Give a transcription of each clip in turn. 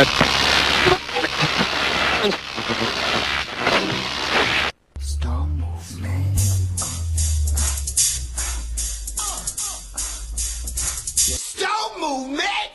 Stop movement. Stop movement.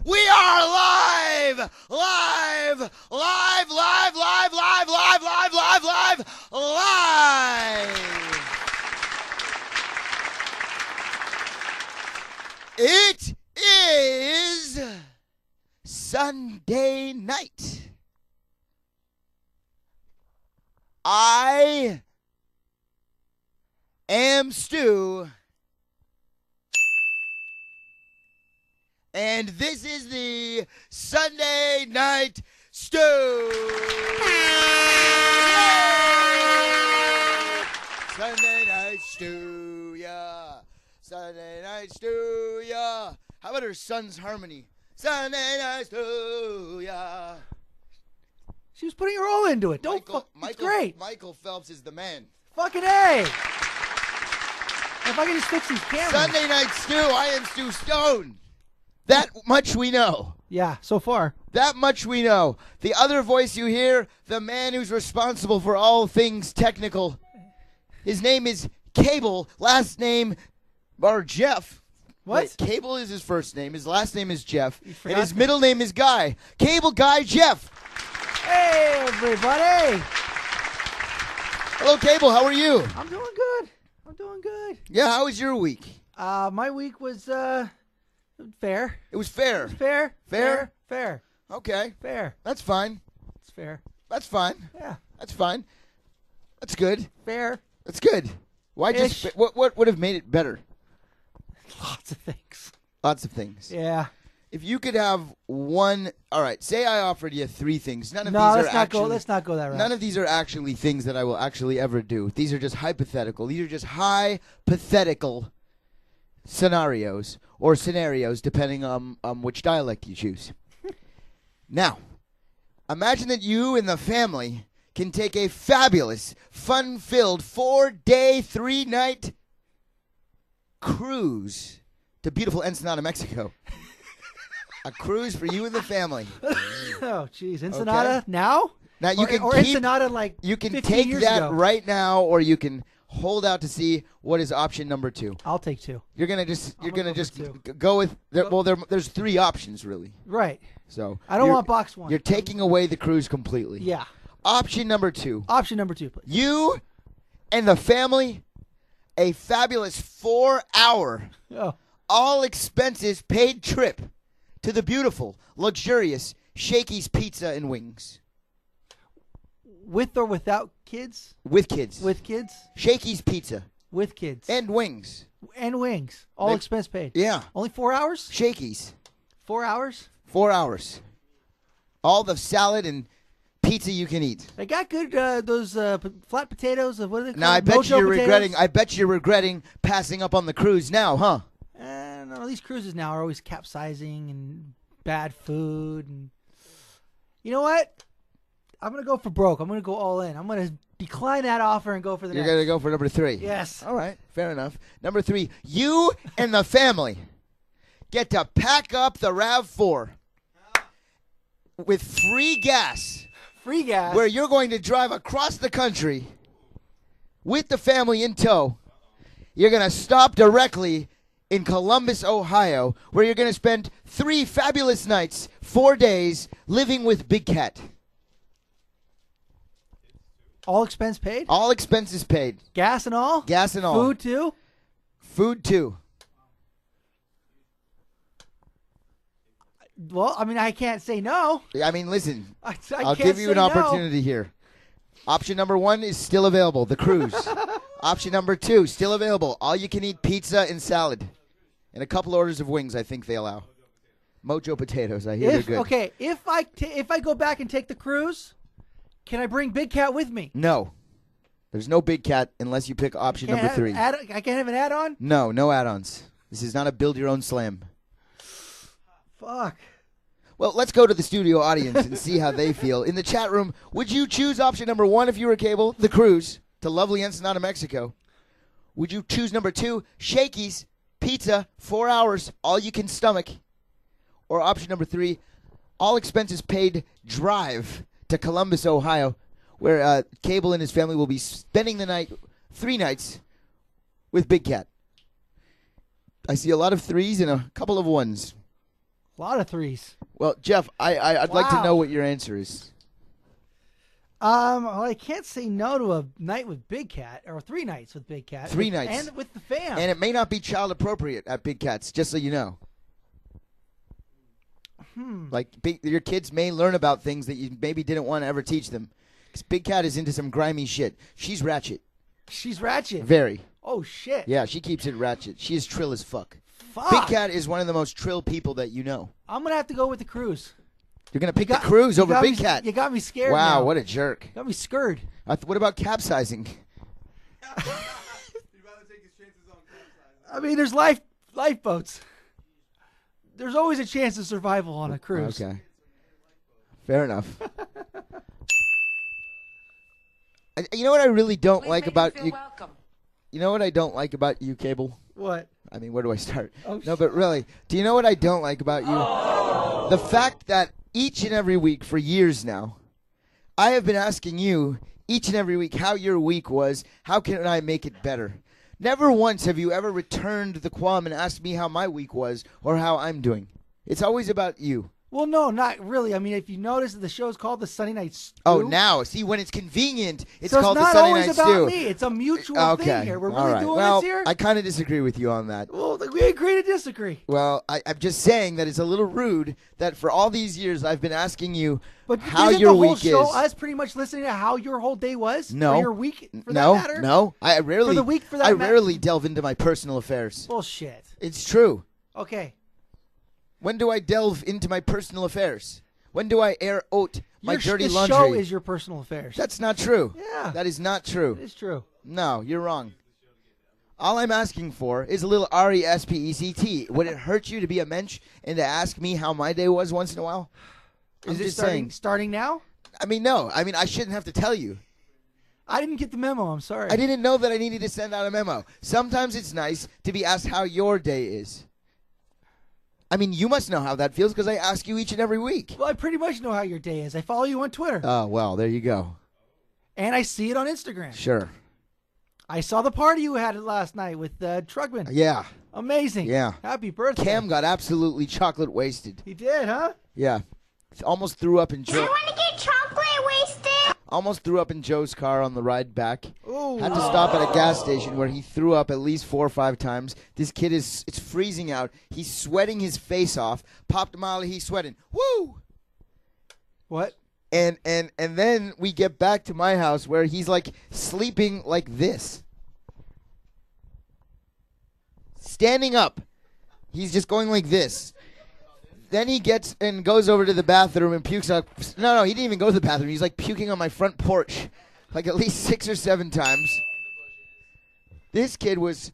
We are live! Live! Live! Live! Live! Live! Live! Live! Live! Live! Live! It is Sunday night. I am Stu. And this is the Sunday Nite Stu. Sunday Nite Stu, yeah. Sunday Nite Stu, yeah. How about her son's harmony? Sunday Nite Stu, yeah. She was putting her all into it. It's great. Michael Phelps is the man. Fucking A. If I can just fix these cameras. Sunday Nite Stu, I am Stu Stone. That much we know. Yeah, so far. That much we know. The other voice you hear, the man who's responsible for all things technical. His name is Cable, last name, or Jeff. What? Wait, Cable is his first name. His last name is Jeff. And his middle name is Guy. Cable Guy Jeff. Hey, everybody. Hello, Cable. How are you? I'm doing good. Yeah, how was your week? My week was, fair. It was fair. Fair. Fair? Fair. Okay. Fair. That's fine. It's fair. That's fine. Yeah. That's fine. That's good. Fair. That's good. Why Ish. just what would have made it better? Lots of things. Lots of things. Yeah. If you could have one, all right. Say I offered you three things. None of these let's are not actually. let's not go that route. None of these are actually things that I will actually ever do. These are just hypothetical. These are just hypothetical scenarios or scenarios, depending on which dialect you choose. Now, imagine that you and the family can take a fabulous, fun-filled 4-day, 3-night cruise to beautiful Ensenada, Mexico. A cruise for you and the family. Oh, jeez. Ensenada Okay. now? Now you can or keep, Ensenada like you can 15 take years that ago. right now, or you can hold out to see what is option number 2. I'll take 2. You're gonna just two. go with there's 3 options really. Right. So I don't want box 1. You're taking away the cruise completely. Yeah. Option number 2. Option number 2, please. You and the family, a fabulous 4-hour, Oh. all expenses paid trip to the beautiful, luxurious Shakey's Pizza and Wings. With or without kids? With kids. With kids? Shakey's Pizza. With kids. And wings. And wings. All expense paid. Yeah. Only 4 hours? Shakey's. 4 hours? 4 hours. All the salad and pizza you can eat. They got good those flat potatoes. What are they called? Now I bet Mojo you're potatoes? regretting. I bet you're regretting passing up on the cruise now, huh? No, these cruises now are always capsizing and bad food. And you know what? I'm gonna go for broke. I'm gonna go all in. I'm gonna decline that offer and go for the You're next. gonna go for number 3. Yes. All right, fair enough. Number 3, you and the family get to pack up the RAV4 with free gas. Free gas. Where you're going to drive across the country with the family in tow. You're going to stop directly in Columbus, Ohio, where you're going to spend 3 fabulous nights, 4 days, living with Big Cat. All expense paid? All expenses paid. Gas and all? Gas and all. Food too? Food too. Well, I mean, I can't say no. I mean, listen, I I'll can't give you say an no. opportunity here. Option number 1 is still available, the cruise. Option number 2, still available, all you can eat pizza and salad. And a couple orders of wings, I think they allow. Mojo potatoes, I hear they're good. Okay, if I go back and take the cruise, can I bring Big Cat with me? No. There's no Big Cat unless you pick option number 3. I can't have an add-on? No, no add-ons. This is not a build-your-own slam. Fuck. Well, let's go to the studio audience and see how they feel. In the chat room, would you choose option number 1 if you were cable, the cruise, to lovely Ensenada, Mexico? Would you choose number 2, Shakey's, pizza, 4 hours, all you can stomach? Or option number 3, all expenses paid drive to Columbus, Ohio, where Cable and his family will be spending the night, 3 nights, with Big Cat? I see a lot of 3s and a couple of 1s. A lot of 3s. Well, Jeff, I'd like to Wow. know what your answer is. Well, I can't say no to a night with Big Cat, or 3 nights with Big Cat. 3 nights. And with the fam. And it may not be child appropriate at Big Cat's, just so you know. Like, your kids may learn about things that you maybe didn't want to ever teach them. Because Big Cat is into some grimy shit. She's ratchet. She's ratchet. Very. Oh, shit. Yeah, she keeps it ratchet. She is trill as fuck. Fuck. Big Cat is one of the most trill people that you know. I'm going to have to go with the cruise. You're going to pick the cruise over Big me, Cat. You got me scared Wow, now. what a jerk. Got me scared. What about capsizing? I mean, there's lifeboats. There's always a chance of survival on a cruise. Okay. Fair enough. You know what I really don't like about you? Welcome. You know what I don't like about you, Cable? What? I mean, where do I start? Oh, no, but really, do you know what I don't like about you? The fact that each and every week for years now, I have been asking you each and every week how your week was, how can I make it better? Never once have you ever returned the qualm and asked me how my week was or how I'm doing. It's always about you. Well, no, not really. I mean, if you notice, the show's called the Sunday Night Stew. Oh, now, see, when it's convenient, it's so called it's the not Sunday always Night about Stew. me. It's a mutual Okay, thing here. We're all really right. doing Well, this here? I kind of disagree with you on that. Well, we agree to disagree. Well, I'm just saying that it's a little rude that for all these years I've been asking you But how isn't your the whole week show is. us pretty much listening to how your whole day was? No. Or your week, for no, that matter? no. I rarely. For the week, for that I matter? rarely delve into my personal affairs. Bullshit. It's true. Okay. When do I delve into my personal affairs? When do I air out my dirty the laundry? show is your personal affairs. That's not true. Yeah. That is not true. It is true. No, you're wrong. All I'm asking for is a little RESPECT. Would it hurt you to be a mensch and to ask me how my day was once in a while? I'm Is it just starting now? I mean, no. I mean, I shouldn't have to tell you. I didn't get the memo. I'm sorry. I didn't know that I needed to send out a memo. Sometimes it's nice to be asked how your day is. I mean, you must know how that feels because I ask you each and every week. Well, I pretty much know how your day is. I follow you on Twitter. Oh, well, there you go. And I see it on Instagram. Sure. I saw the party you had last night with Trugman. Yeah. Amazing. Yeah. Happy birthday. Cam got absolutely chocolate wasted. He did, huh? Yeah. Almost threw up in I want to get chocolate wasted. Almost threw up in Joe's car on the ride back. Ooh. Had to stop at a gas station where he threw up at least 4 or 5 times. This kid it's freezing out. He's sweating his face off. Popped Molly, he's sweating. Woo! What? And then we get back to my house where he's like sleeping like this. Standing up. He's just going like this. Then he gets and goes over to the bathroom and pukes up. No, he didn't even go to the bathroom. He's like puking on my front porch, like at least 6 or 7 times. This kid was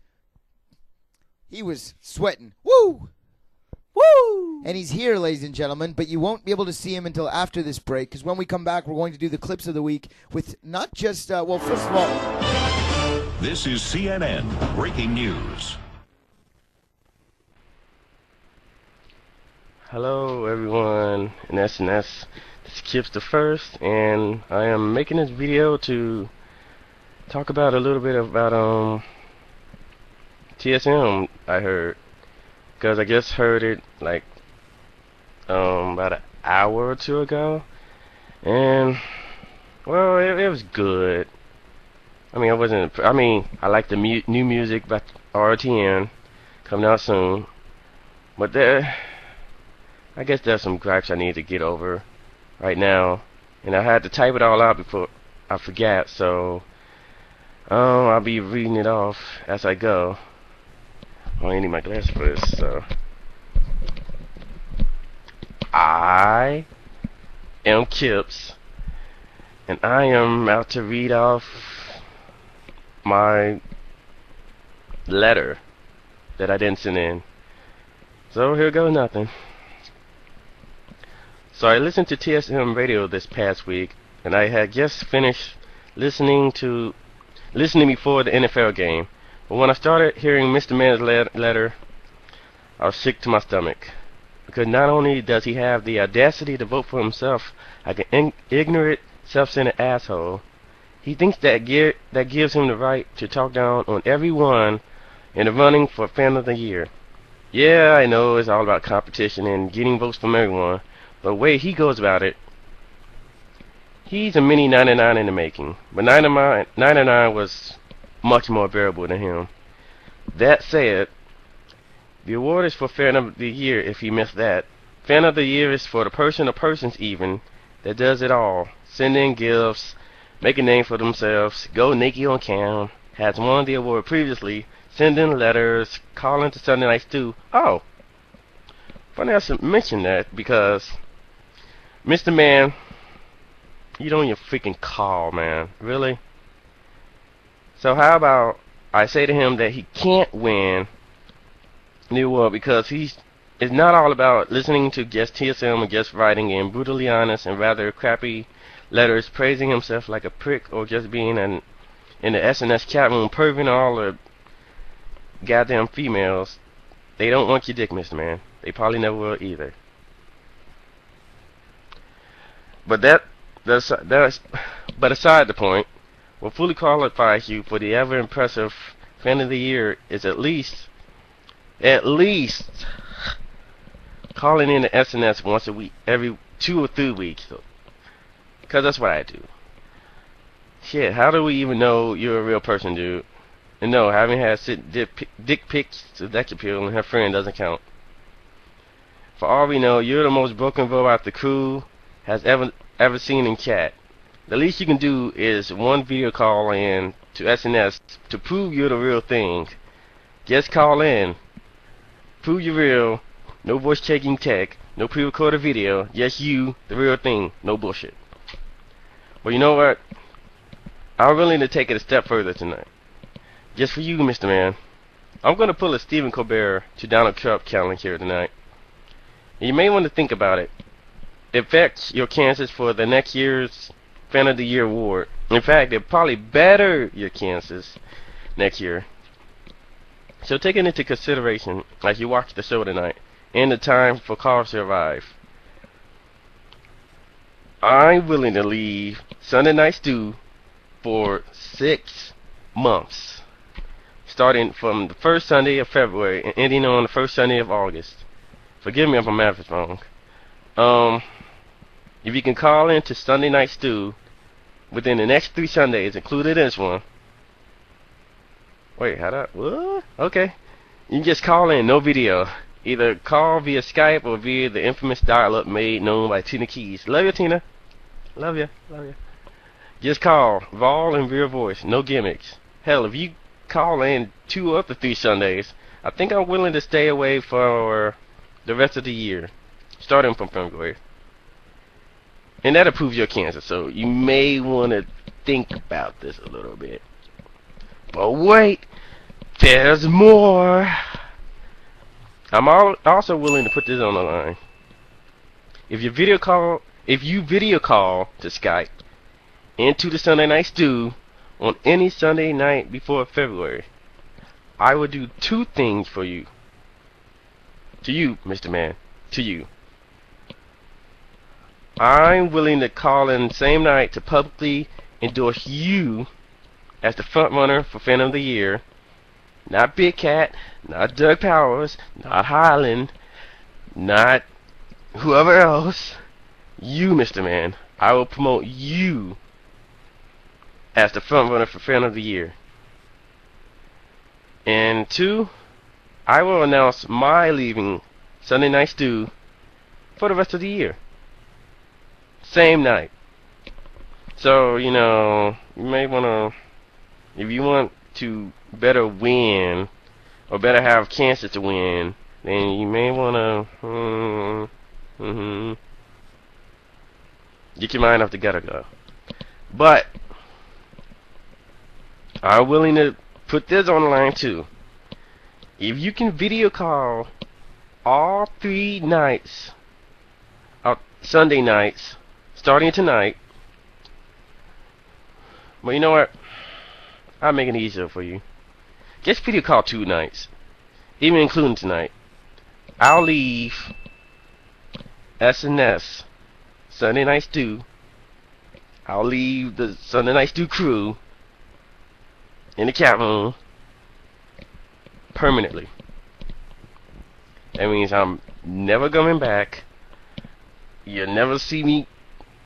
sweating. Woo! Woo! And he's here, ladies and gentlemen, but you won't be able to see him until after this break, because when we come back, we're going to do the clips of the week with not just, well, first of all... This is CNN Breaking News. Hello everyone in SNS, this is Kips the First, and I am making this video to talk about a little bit about TSM I heard, because I just heard it like about an hour or two ago, and well it was good. I mean I like the new music by RTN coming out soon, but I guess there's some gripes I need to get over right now, and I had to type it all out before I forgot, so I'll be reading it off as I go. Oh, I need my glasses for this, so I am Kips, and I am about to read off my letter that I didn't send in. So here goes nothing. So I listened to TSM radio this past week, and I had just finished listening before the NFL game. But when I started hearing Mr. Man's letter, I was sick to my stomach. Because not only does he have the audacity to vote for himself like an ignorant, self-centered asshole, he thinks that gives him the right to talk down on everyone in the running for Fan of the Year. Yeah, I know it's all about competition and getting votes from everyone. But the way he goes about it, he's a mini 99 in the making. But 99 was much more bearable than him. That said, the award is for Fan of the Year if he missed that. Fan of the Year is for the person or persons even that does it all. Send in gifts, make a name for themselves, go naked on cam, has won the award previously, send in letters, call into Sunday Nite Stu. Oh, funny I should mention that because... Mr. Man, you don't even freaking call, man. Really? So how about I say to him that he can't win the award because it's not all about listening to guest TSM and guest writing in brutally honest and rather crappy letters praising himself like a prick, or just being in the SNS chat room perving all the goddamn females. They don't want your dick, Mr. Man. They probably never will either. But but aside the point, what fully qualifies you for the ever impressive Fan of the Year is at least calling in the SNS once a week, every 2 or 3 weeks, because that's what I do. Shit, how do we even know you're a real person, dude? And no, having had dick pics to Dex Appeal and her friend doesn't count. For all we know, you're the most broken robot the crew has ever seen in chat. The least you can do is one video call in to SNS to prove you're the real thing. Just call in. Prove you're real. No voice checking tech. No pre-recorded video. Just you, the real thing. No bullshit. Well, you know what? I'm willing to take it a step further tonight. Just for you, Mr. Man. I'm going to pull a Stephen Colbert to Donald Trump challenge here tonight. And you may want to think about it. It affects your chances for the next year's Fan of the Year award. In fact, it probably better your chances next year. So take it into consideration as you watch the show tonight and the time for cars to arrive. I'm willing to leave Sunday Nite Stu for 6 months, starting from the first Sunday of February and ending on the first Sunday of August. Forgive me if I'm math is wrong. If you can call in to Sunday Nite Stu within the next 3 Sundays, including this one. Wait, what? Okay. You can just call in, no video. Either call via Skype or via the infamous dial-up made known by Tina Keys. Love you, Tina. Love you. Just call, raw and real voice, no gimmicks. Hell, if you call in 2 of the 3 Sundays, I think I'm willing to stay away for the rest of the year. starting from February. And that'll prove your cancer, so you may want to think about this a little bit. But wait, there's more. I'm also willing to put this on the line. If you video call to Skype into the Sunday Night Stew on any Sunday night before February, I will do two things for you. To you, Mr. Man. To you. I'm willing to call in the same night to publicly endorse you as the front runner for Fan of the Year. Not Big Cat, not Doug Powers, not Highland, not whoever else. You, Mr. Man. I will promote you as the front runner for Fan of the Year. And two, I will announce my leaving Sunday Night Stew for the rest of the year. Same night. So, you may want to, if you want to better win, or better have chances to win, then you may want to, get your mind off the gutter go. But, I'm willing to put this on the line too. If you can video call all 3 nights, Sunday nights, starting tonight, well, you know what? I'll make it easier for you. Just video call 2 nights, even including tonight. I'll leave SNS, Sunday Night Stew. I'll leave the Sunday Night Stew crew in the chat room permanently. That means I'm never coming back. You'll never see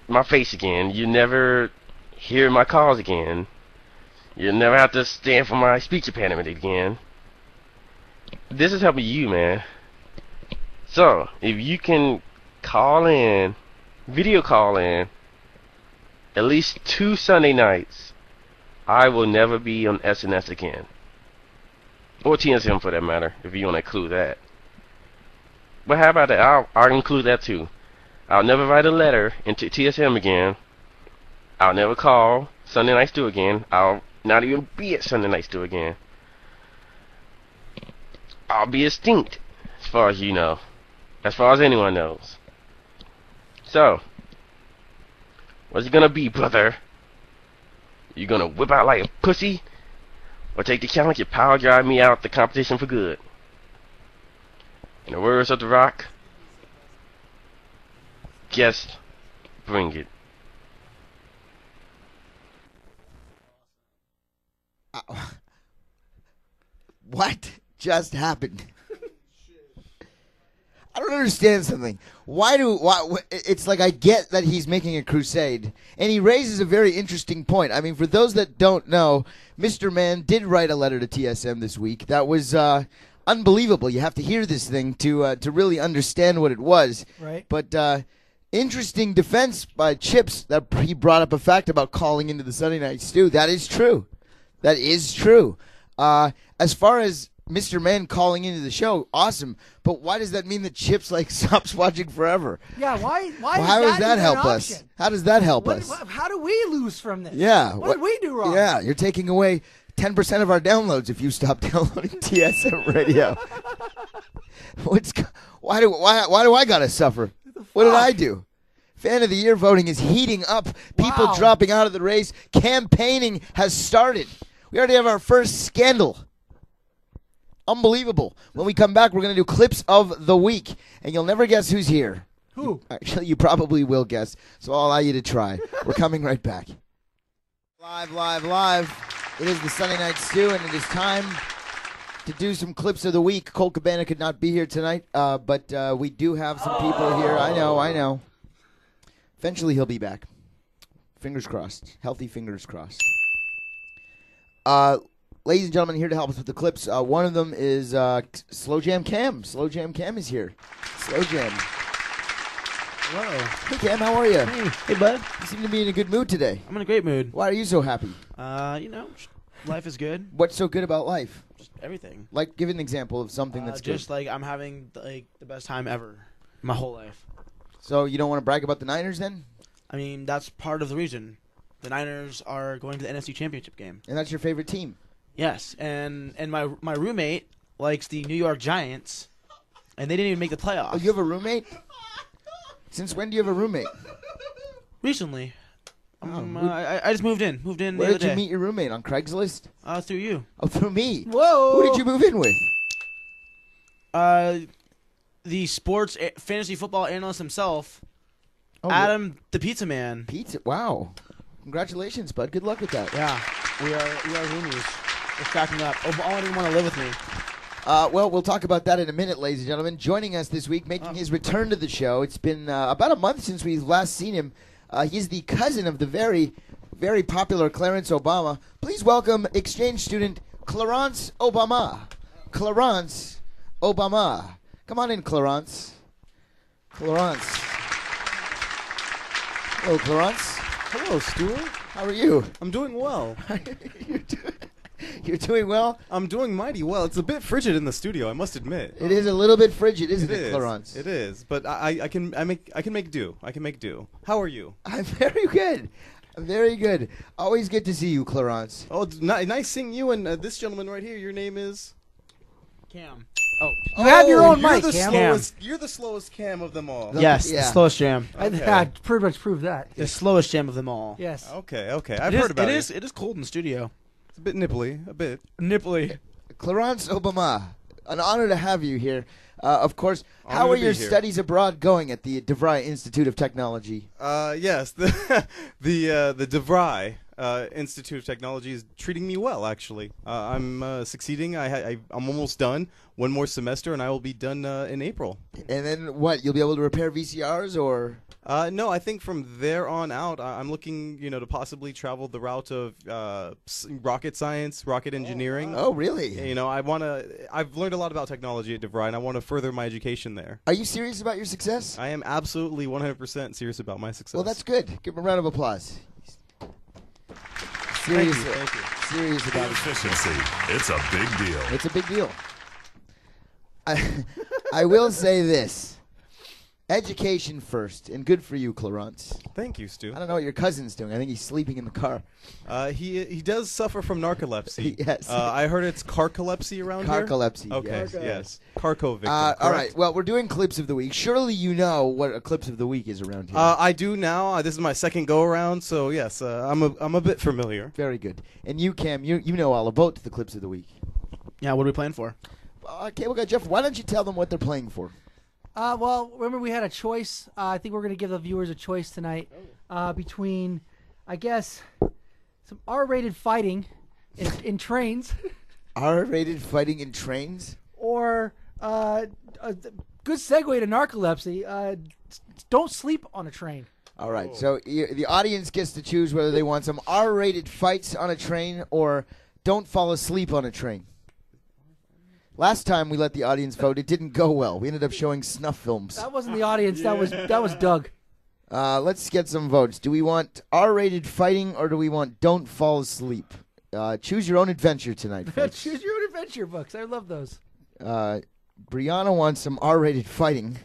my face again. You never hear my calls again. You'll never have to stand for my speech impediment again. This is helping you, man. So, if you can call in, video call in, at least 2 Sunday nights, I will never be on SNS again. Or TSM for that matter, if you want to include that. But how about that? I'll include that too. I'll never write a letter into TSM again. I'll never call Sunday Night Stew again. I'll not even be at Sunday Night Stew again. I'll be extinct, as far as you know. As far as anyone knows. So, what's it gonna be, brother? You gonna whip out like a pussy? Or take the challenge and power drive me out the competition for good? In the words of The Rock, just bring it. What just happened? I don't understand something. Why? It's like I get that he's making a crusade, and he raises a very interesting point. I mean, for those that don't know, Mr. Man did write a letter to TSM this week. That was unbelievable. You have to hear this thing to really understand what it was. Right. But interesting defense by Chips that he brought up a fact about calling into the Sunday Night Stew. That is true. That is true. As far as Mr. Man calling into the show, awesome. But why does that mean that Chips stops watching forever? Yeah, why How does that even help an us? option? How does that help What- us? How do we lose from this? Yeah. What did we do wrong? Yeah, you're taking away 10% of our downloads if you stop downloading TSM radio. Why do I gotta suffer? What did I do? Fan of the Year voting is heating up. People Wow. dropping out of the race. Campaigning has started. We already have our first scandal. Unbelievable. When we come back, we're going to do clips of the week, and you'll never guess who's here. Who? Actually, you probably will guess, so I'll allow you to try. We're coming right back. Live. It is the Sunday Night Stew, and it is time to do some clips of the week. Cole Cabana could not be here tonight, but we do have some people here. I know. Eventually, he'll be back. Fingers crossed. Healthy fingers crossed. Ladies and gentlemen, here to help us with the clips. One of them is Slow Jam Cam. Slow Jam Cam is here. Slow Jam. Hello. Hey, Cam, how are you? Hey, bud. You seem to be in a good mood today. I'm in a great mood. Why are you so happy? Life is good. What's so good about life? Just everything. Like, give an example of something that's just good. like I'm having the best time ever. My whole life. So you don't want to brag about the Niners then? I mean, that's part of the reason. The Niners are going to the NFC Championship game. And that's your favorite team? Yes, and my roommate likes the New York Giants, and they didn't even make the playoffs. Oh, you have a roommate? Since when do you have a roommate? Recently. Oh, I just moved in. Moved in Where the did other you day. meet your roommate? On Craigslist? Through you. Oh, through me. Whoa! Who did you move in with? The sports fantasy football analyst himself, Oh, Adam the Pizza Man. Pizza. Wow. Congratulations, bud. Good luck with that. Yeah, we are roomies. We're stacking up. Obama didn't want to live with me. Well, we'll talk about that in a minute, ladies and gentlemen. Joining us this week, making his return to the show. It's been about a month since we've last seen him. He's the cousin of the very, very popular Clarence Obama. Please welcome exchange student Clarence Obama. Clarence Obama. Come on in, Clarence. Clarence. Hello, Clarence. Hello, Stuart. How are you? I'm doing well. You're doing well? I'm doing mighty well. It's a bit frigid in the studio, I must admit. It is a little bit frigid, isn't it, is. Clarence? It is, but I can make do. I can make do. How are you? I'm very good. I'm very good. Always good to see you, Clarence. Oh, nice seeing you and this gentleman right here. Your name is Cam. You have your own you're mic, the Cam. slowest. You're the slowest Cam of them all. Yes, Yeah. the slowest jam. Okay. I pretty much proved that. The slowest jam of them all. Yes. Okay. I've heard about it. It is cold in the studio. It's a bit nipply, a bit. Nipply. Clarence Obama, an honor to have you here. Of course, Honor how to are be your here. studies abroad going at the DeVry Institute of Technology? Yes, the DeVry Institute of Technology is treating me well. Actually, I'm succeeding. I'm almost done. One more semester, and I will be done in April. And then what? You'll be able to repair VCRs, or No, I think from there on out, I'm looking, to possibly travel the route of rocket science, rocket engineering. oh, really? I've learned a lot about technology at DeVry, and I want to further my education there. Are you serious about your success? I am absolutely 100% serious about my success. Well, that's good. Give him a round of applause. Thank Serious, you. Thank you. serious about it. Efficiency. It's a big deal. It's a big deal. I will say this. Education first, and good for you, Clarence. Thank you, Stu. I don't know what your cousin's doing. I think he's sleeping in the car. He does suffer from narcolepsy. Yes. I heard it's carcolepsy around here. Carcolepsy. Okay. Yes. Yes. Carco victim. All correct? right. Well, we're doing clips of the week. Surely you know what a clips of the week is around here. I do now. This is my second go around, so yes, I'm a bit familiar. Very good. And you, Cam, you know all about the clips of the week. Yeah, what are we playing for? Cable Guy Jeff, why don't you tell them what they're playing for? Well, remember we had a choice. I think we're going to give the viewers a choice tonight between, I guess, some R-rated fighting in trains R-rated fighting in trains? or a good segue to narcolepsy. Don't sleep on a train. All right. So the audience gets to choose whether they want some R-rated fights on a train or don't fall asleep on a train. Last time we let the audience vote, it didn't go well. We ended up showing snuff films. That wasn't the audience. That was Doug. Let's get some votes. Do we want R-rated fighting or do we want don't fall asleep? Choose your own adventure tonight, folks. Choose your own adventure books. I love those. Brianna wants some R-rated fighting.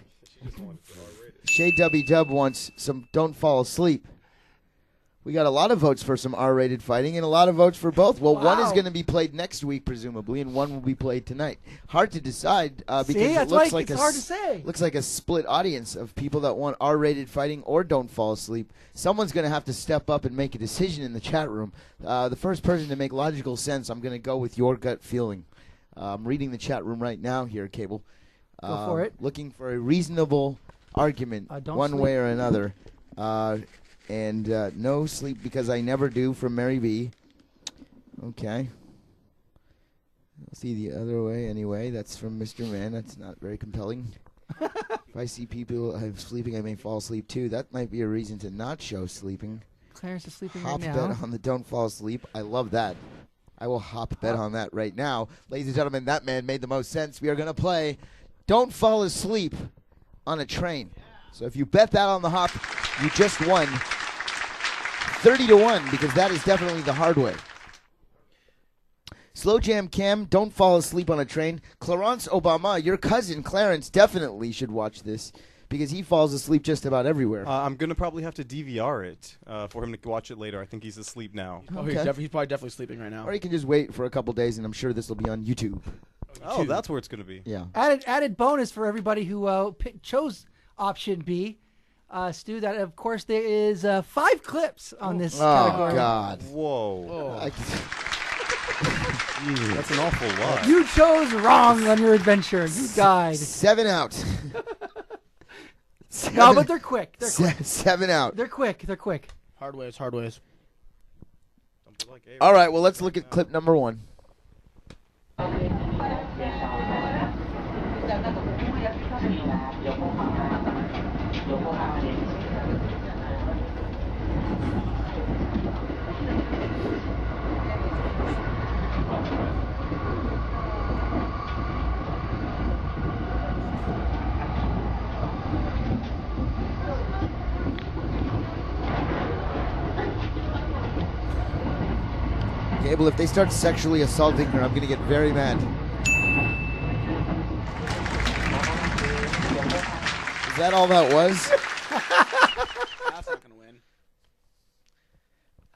Shay Dubby Dub wants some don't fall asleep. We got a lot of votes for some R-rated fighting and a lot of votes for both. Well, one is Wow. going to be played next week, presumably, and one will be played tonight. Hard to decide because See, it that's looks why like it's hard to say. looks like a split audience of people that want R-rated fighting or don't fall asleep. Someone's going to have to step up and make a decision in the chat room. The first person to make logical sense, I'm going to go with your gut feeling. I'm reading the chat room right now here, Cable. Go for it. Looking for a reasonable argument Don't one sleep. way or another. And no sleep because I never do from Mary B. Okay. I'll see the other way anyway. That's from Mr. Man. That's not very compelling. If I see people sleeping, I may fall asleep too. That might be a reason to not show sleeping. Clarence is sleeping Hop right bet now. on the don't fall asleep. I love that. I will hop bet on that right now. Ladies and gentlemen, that man made the most sense. We are going to play Don't Fall Asleep on a Train. So if you bet that on the hop, you just won 30-1 because that is definitely the hard way. Slow Jam Cam, don't fall asleep on a train. Clarence Obama, your cousin Clarence definitely should watch this because he falls asleep just about everywhere. I'm gonna probably have to DVR it for him to watch it later. I think he's asleep now. Oh, Okay. he's probably definitely sleeping right now. Or you can just wait for a couple days, and I'm sure this will be on YouTube. Oh, that's where it's gonna be. Yeah. Added bonus for everybody who chose option B. Stu, that of course there is 5 clips on this Oh, category. God. Whoa. I- That's an awful lot. You chose wrong on your adventure. You died. 7 out. No, but they're quick. They're quick. 7 out. They're quick. They're quick. Hard ways, hard ways. All right, well, let's look at clip number 1. Gable, if they start sexually assaulting her, I'm going to get very mad. Is that all that was? That's not gonna win.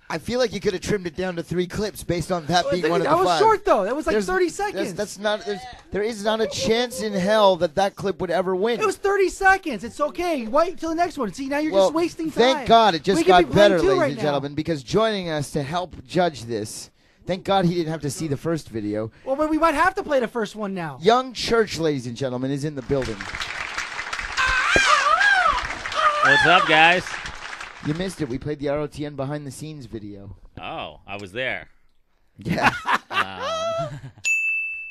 I feel like you could have trimmed it down to 3 clips based on that being one of the 5. That was short, though. That was like There's- 30 seconds. That's not. There is not a chance in hell that clip would ever win. It was 30 seconds. It's okay. Wait till the next one. See, now you're Well, just wasting time. thank God it just We could be got better, playing two ladies right and now. gentlemen, because joining us to help judge this, thank God he didn't have to see the first video. Well, but we might have to play the first one now. Young Church, ladies and gentlemen, is in the building. What's up, guys? You missed it. We played the ROTN behind the scenes video. Oh, I was there. Yeah.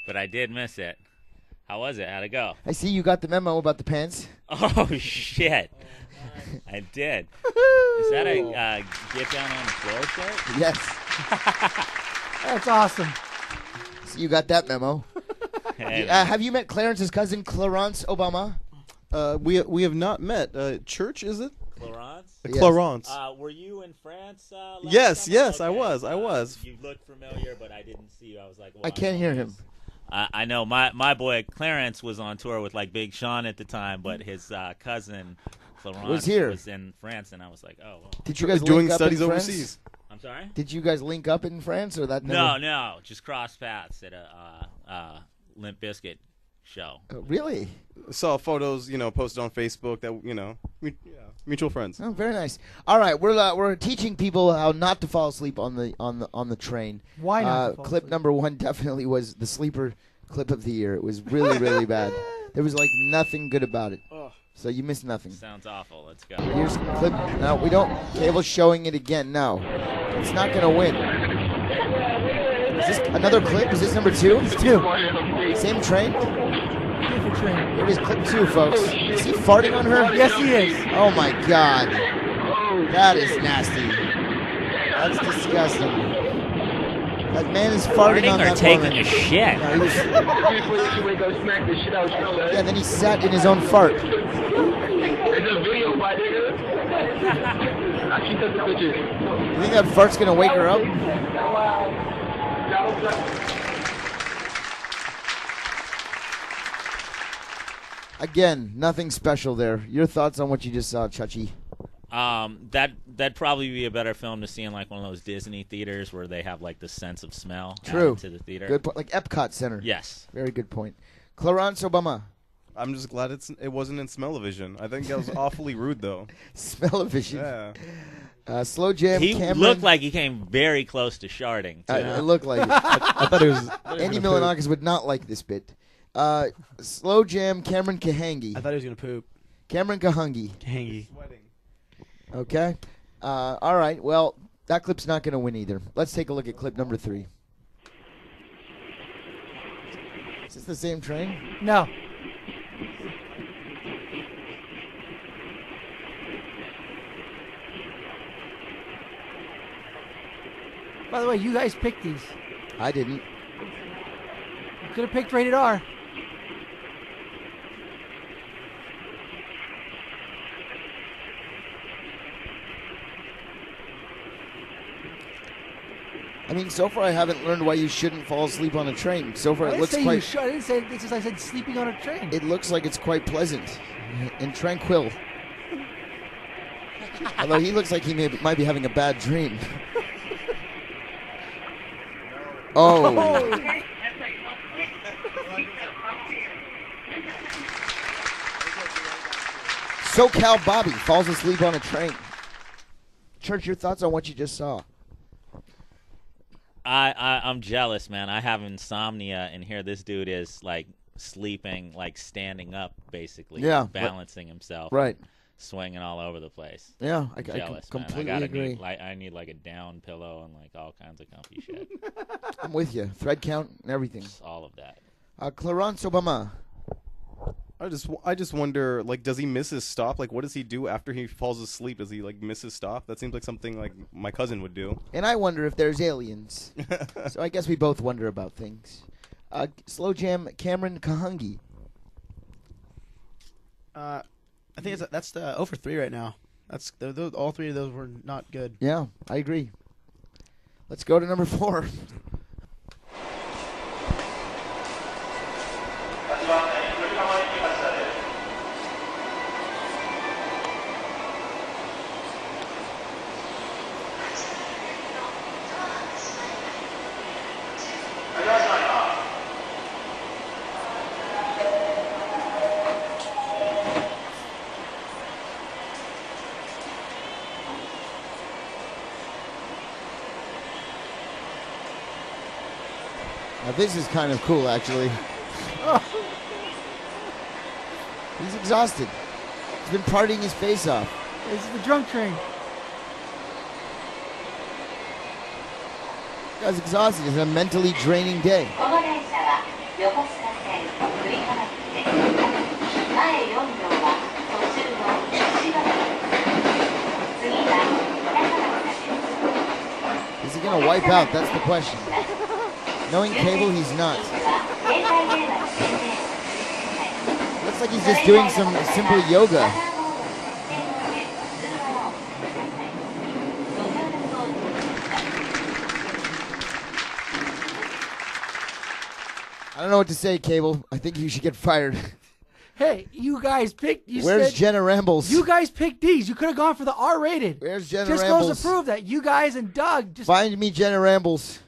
But I did miss it. How was it? How'd it go? I see you got the memo about the pants. Oh, shit. I did. Is that a get down on the floor shirt? Yes. That's awesome. So you got that memo. Hey, Have you met Clarence's cousin, Clarence Obama? We have not met. Church, is it? Clarence? Yes. Clarence. Were you in France last Yes, summer? yes, I Okay. was, I was. You looked familiar, but I didn't see you. I was like, well, I can't hear him. I know my boy Clarence was on tour with like Big Sean at the time, but his cousin Clarence Was here. was in France, and I was like, oh. Well. Did you guys Doing link up studies in France? overseas. I'm sorry? Did you guys link up in France or that? No, never... no, just cross paths at a Limp Bizkit show. Oh, really? Saw photos, posted on Facebook that, mutual friends. Oh, very nice. All right, we're teaching people how not to fall asleep on the train. Why not? to fall Clip asleep? number 1 definitely was the sleeper clip of the year. It was really, really bad. There was like nothing good about it. So you missed nothing. Sounds awful. Let's go. Here's clip. No, we don't. Cable's showing it again. No, it's not gonna win. Is this another clip? Is this number 2? It's 2. Same train. Different train. Here it is, clip 2, folks. Is he farting on her? Yes, he is. Oh my God, that is nasty. That's disgusting. That man is farting on Farting or that taking woman. a shit? No, he was- yeah, then he sat in his own fart. It's a video, my nigga. I keep taking pictures. You think that fart's gonna wake her up? Again, nothing special there. Your thoughts on what you just saw, Chachi? That'd probably be a better film to see in like one of those Disney theaters where they have like the sense of smell True. added to the theater. Good point. Like Epcot Center. Yes. Very good point. Clarence Obama. I'm just glad it wasn't in Smell-O-Vision. I think that was awfully rude, though. Smell-O-Vision. Yeah. Slow Jam. He Cameron. looked like he came very close to sharding. Too. It looked like it. I thought it was. Andy Milanakis would not like this bit. Slow Jam. Cameron Kahangi. I thought he was gonna poop. Cameron Kahungi. Hangy. Okay. All right. Well, that clip's not going to win either. Let's take a look at clip number 3. Is this the same train? No. By the way, you guys picked these. I didn't. You could have picked Rated R. I mean, so far I haven't learned why you shouldn't fall asleep on a train. So far I it didn't looks say you quite. should. I didn't say it's just I said sleeping on a train. It looks like it's quite pleasant and tranquil. Although he looks like he might be having a bad dream. Oh. SoCal Bobby falls asleep on a train. Church, your thoughts on what you just saw? I'm jealous, man. I have insomnia, and here this dude is like sleeping, like standing up, basically, balancing himself, right, swinging all over the place. Yeah, I'm jealous, completely man. agree. I need like a down pillow and like all kinds of comfy shit. I'm with you. Thread count and everything. Just all of that. Clarence Obama. I just wonder, like, does he miss his stop? Like, what does he do after he falls asleep? Does he like miss his stop? That seems like something like my cousin would do. And I wonder if there's aliens. So I guess we both wonder about things. Slow Jam Cameron Kahungi. I think that's the 0 for 3 right now. That's all three of those were not good. Yeah, I agree. Let's go to number 4. Now this is kind of cool, actually. He's exhausted. He's been partying his face off. This is the drunk train. Guy's exhausted. It's a mentally draining day. Is he going to wipe out? That's the question. Knowing Cable, he's not. Looks like he's just doing some simple yoga. I don't know what to say, Cable. I think you should get fired. Hey, you guys picked. Where's Jenna Rambles? You guys picked these. You could have gone for the R-rated. Where's Jenna Just Rambles? goes to prove that you guys and Doug just Find me Jenna Rambles.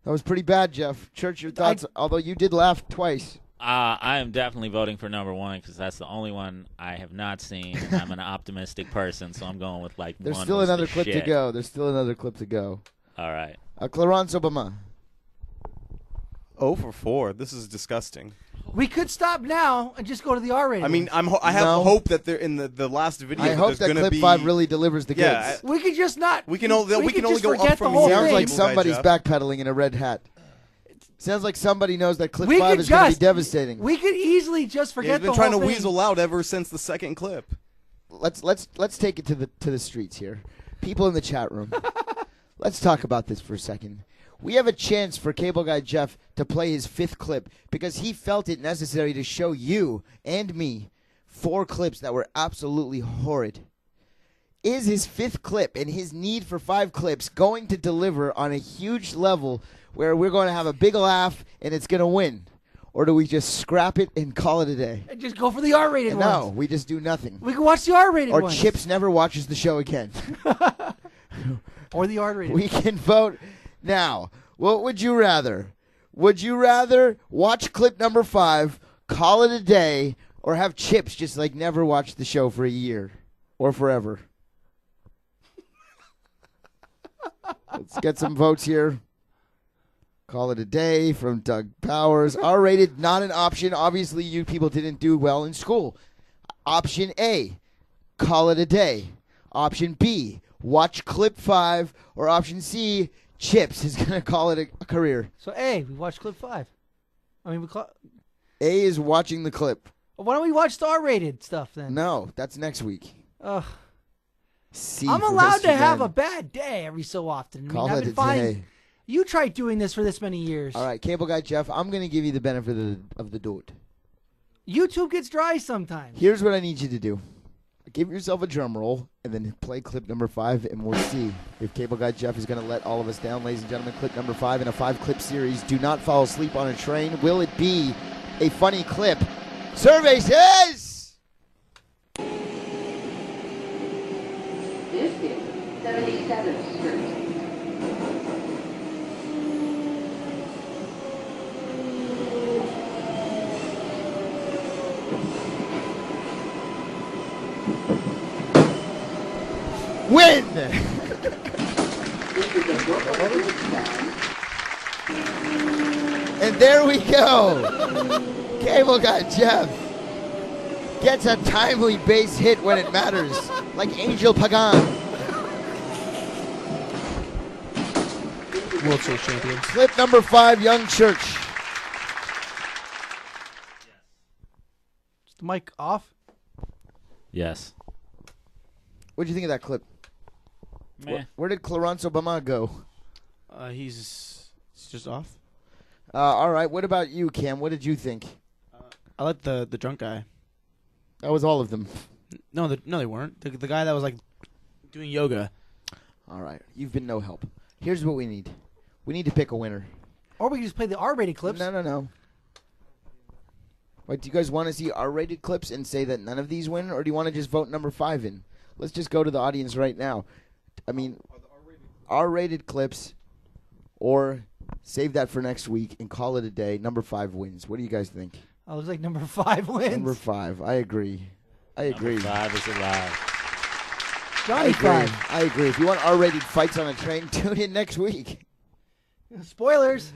That was pretty bad, Jeff. Church, your thoughts? Although you did laugh twice. I am definitely voting for number 1 because that's the only one I have not seen. I'm an optimistic person, so I'm going with like There's one. still was another the clip shit. to go. There's still another clip to go. All right. Clarence Obama. 0 for 4. This is disgusting. We could stop now and just go to the R-rated. I mean, ones. I have hope that they're in the last video. I hope that clip 5 really delivers the goods. We could just not. We can only just go forget up from the whole here. Sounds thing. like somebody's backpedaling in a red hat. Sounds like somebody knows that clip 5 is going to be devastating. We could easily just forget He's been the whole trying to thing. weasel out ever since the second clip. Let's take it to the streets here. People in the chat room. Let's talk about this for a second. We have a chance for Cable Guy Jeff to play his 5th clip because he felt it necessary to show you and me 4 clips that were absolutely horrid. Is his 5th clip and his need for 5 clips going to deliver on a huge level where we're going to have a big laugh and it's going to win? Or do we just scrap it and call it a day? And just go for the R-rated ones. No, we just do nothing. We can watch the R-rated Or ones. Chips never watches the show again. Or the R-rated. We can vote. Now, what would you rather? Would you rather watch clip number 5, call it a day, or have Chips just like never watch the show for a year or forever? Let's get some votes here. Call it a day from Doug Powers. R-rated, not an option. Obviously, you people didn't do well in school. Option A, call it a day. Option B, watch clip 5. Or option C, Chips is going to call it a career. So A, we watch clip 5. I mean, A is watching the clip. Why don't we watch the R-rated stuff then? No, that's next week. Ugh. C I'm for allowed Mr. to have Men. a bad day every so often. Call I've it been a fine. day. You tried doing this for this many years. All right, Cable Guy Jeff, I'm going to give you the benefit of the doubt. YouTube gets dry sometimes. Here's what I need you to do. Give yourself a drum roll and then play clip number 5, and we'll see if Cable Guy Jeff is going to let all of us down. Ladies and gentlemen, clip number 5 in a 5-clip series. Do not fall asleep on a train. Will it be a funny clip? Survey says... This is 77th Street. Win! And there we go. Cable Guy Jeff gets a timely base hit when it matters, like Angel Pagan. World Series champions. Clip number 5, Young Church. Is the mic off? Yes. What'd you think of that clip? Meh. Where did Clarence Obama go? He's just off. All right. What about you, Cam? What did you think? I like the drunk guy. That was all of them. No, they weren't. The guy that was like doing yoga. All right. You've been no help. Here's what we need. We need to pick a winner. Or we can just play the R-rated clips. No. Wait, do you guys want to see R-rated clips and say that none of these win, or do you want to just vote number 5 in? Let's just go to the audience right now. I mean, R-rated clips, or save that for next week and call it a day. Number 5 wins. What do you guys think? Oh, looks like number 5 wins. Number 5. I agree. Number 5 is alive. Johnny 5. I agree. If you want R-rated fights on a train, tune in next week. Spoilers.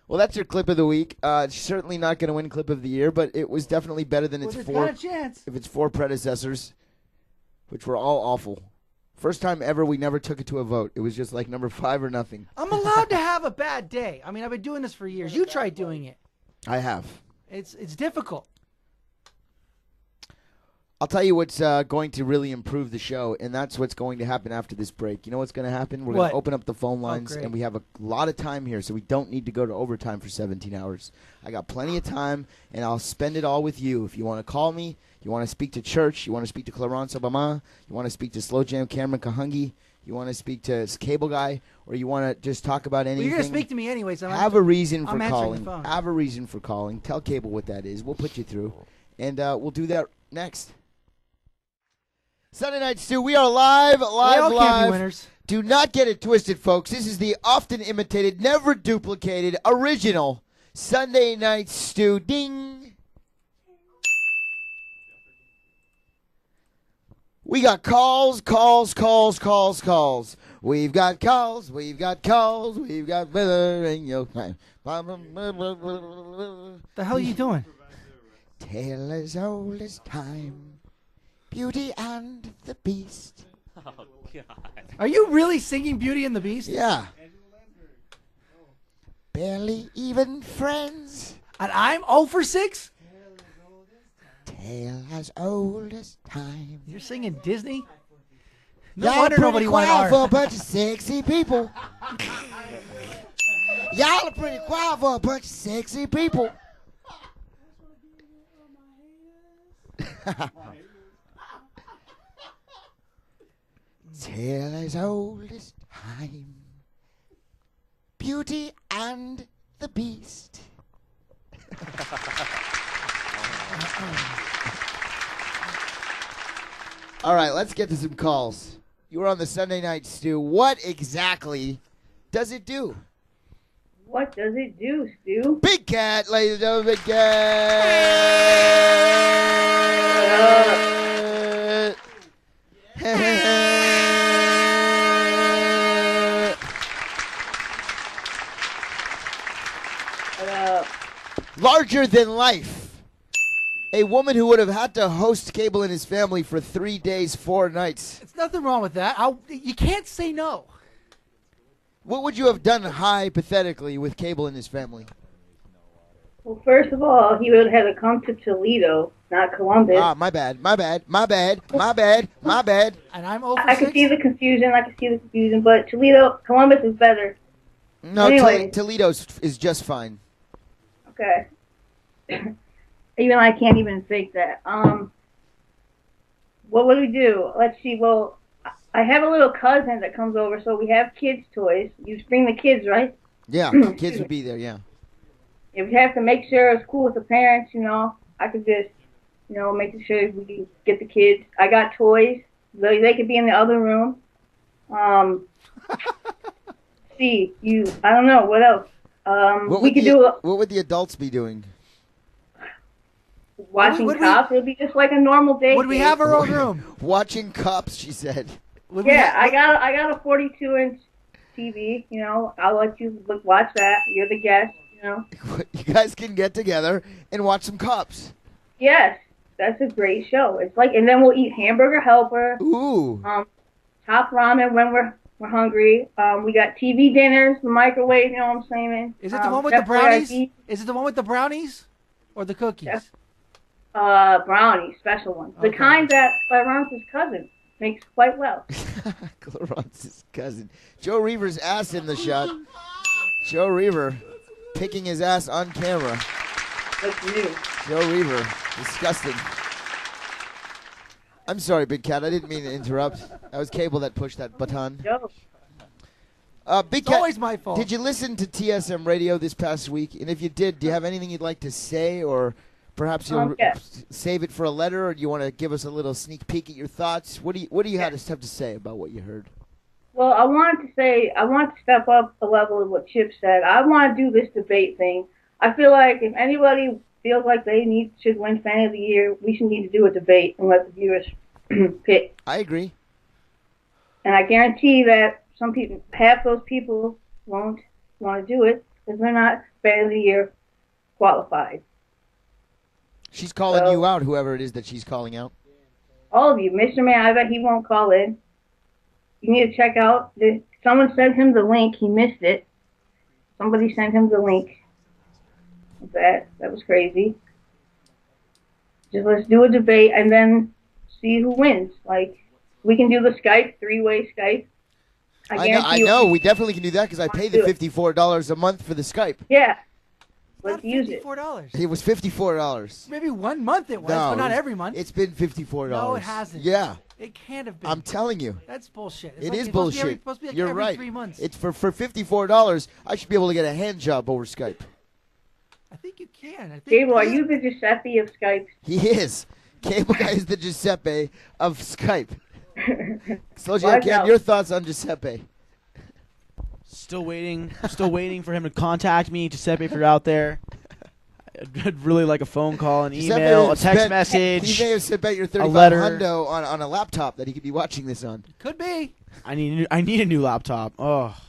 Well, that's your clip of the week. It's certainly not going to win clip of the year, but it was definitely better than its It's 4. got a chance. If its 4 predecessors, which were all awful. First time ever we never took it to a vote. It was just like number 5 or nothing. I'm allowed to have a bad day. I mean, I've been doing this for years. You tried doing it. I have. It's difficult. I'll tell you what's going to really improve the show, and that's what's going to happen after this break. You know what's going to happen? We're going to open up the phone lines, great. and we have a lot of time here, so we don't need to go to overtime for 17 hours. I got plenty of time, and I'll spend it all with you. If you want to call me, you want to speak to Church, you want to speak to Clarence Obama, you want to speak to Slow Jam Cameron Kahungi, you want to speak to Cable Guy, or you want to just talk about anything. Well, you're going to speak to me anyway, so have a reason for I'm calling. the phone. Have a reason for calling. Tell Cable what that is. We'll put you through, and we'll do that next. Sunday Night Stu, we are live. They all can't be winners. Do not get it twisted, folks. This is the often imitated, never duplicated, original Sunday Night Stu. Ding. We got calls. We've got calls. We've got weather in your time. The hell are you doing? Tale as old as time. Beauty and the Beast. Oh, God. Are you really singing Beauty and the Beast? Yeah. Barely even friends. And I'm 0 for 6? Tale as old as time. You're singing Disney? No Y'all wonder pretty nobody won quiet art. for a bunch of sexy people. Y'all are pretty quiet for a bunch of sexy people. Tale as old as time. Beauty and the Beast. All right, let's get to some calls. You were on the Sunday Night Stu. What exactly does it do? What does it do, Stu? Big Cat, ladies and gentlemen, Big Cat. Larger than life. A woman who would have had to host Cable and his family for 3 days, 4 nights. There's nothing wrong with that. You can't say no. What would you have done hypothetically with Cable and his family? Well, first of all, he would have had to come to Toledo, not Columbus. Ah, my bad. And I'm over. I can see the confusion. But Columbus is better. No, Anyways. Toledo is just fine. Okay. Even I can't even fake that. what would we do? Let's see. Well, I have a little cousin that comes over, so we have kids' toys. You bring the kids, right? Yeah, kids would be there. Yeah. If we have to make sure it's cool with the parents, I could just, make sure we can get the kids. I got toys. They could be in the other room. I don't know what else. What would the adults be doing? Watching Cops. It would be just like a normal day. Would we have our own room? Watching Cops, she said. I got a 42-inch TV. I'll let you watch that. You're the guest. You guys can get together and watch some Cops. Yes, that's a great show. It's like, and then we'll eat Hamburger Helper. Ooh. Top ramen when we're hungry. We got TV dinners, the microwave. You know what I'm saying? Is it the one with the brownies? Is it the one with the brownies or the cookies? Yes. Brownies, special ones. The kind that Clarence's cousin makes quite well. Clarence's cousin. Joe Reaver's ass in the shot. Joe Reaver picking his ass on camera. That's new. Joe Reaver. Disgusting. I'm sorry, Big Cat. I didn't mean to interrupt. That was Cable that pushed that button. Joe. Big It's Cat, always my fault. did you listen to TSM Radio this past week? And if you did, do you have anything you'd like to say, or perhaps you'll save it for a letter, or do you want to give us a little sneak peek at your thoughts? What do you have to say about what you heard? Well, I want to step up the level of what Chip said. I want to do this debate thing. I feel like if anybody feels like they should win Fan of the Year, we should need to do a debate and let the viewers pick. I agree. And I guarantee that half those people won't want to do it because they're not Fan of the Year qualified. She's calling you out, whoever it is that she's calling out. All of you. Mr. Man, I bet he won't call in. You need to check out. Someone sent him the link. He missed it. Somebody sent him the link. That was crazy. Just let's do a debate and then see who wins. Like, we can do the Skype, three-way Skype. I know. We definitely can do that because I pay the $54 a month for the Skype. Yeah. Let's use it. $54. It was $54. Maybe 1 month it was, but not every month. It's been $54. No, it hasn't. Yeah. It can't have been. I'm telling you. That's bullshit. It is bullshit. It's supposed to be like You're every right. 3 months. It's for $54. I should be able to get a hand job over Skype. I think you can. Cable, are you the Giuseppe of Skype? He is. Cable Guy is the Giuseppe of Skype. Slow Cam, your thoughts on Giuseppe? Still waiting for him to contact me. Giuseppe, if you're out there, I'd really like a phone call, an email, a text message. He may have spent your $35 hundo on a laptop that he could be watching this on. Could be. I need a new laptop. Oh.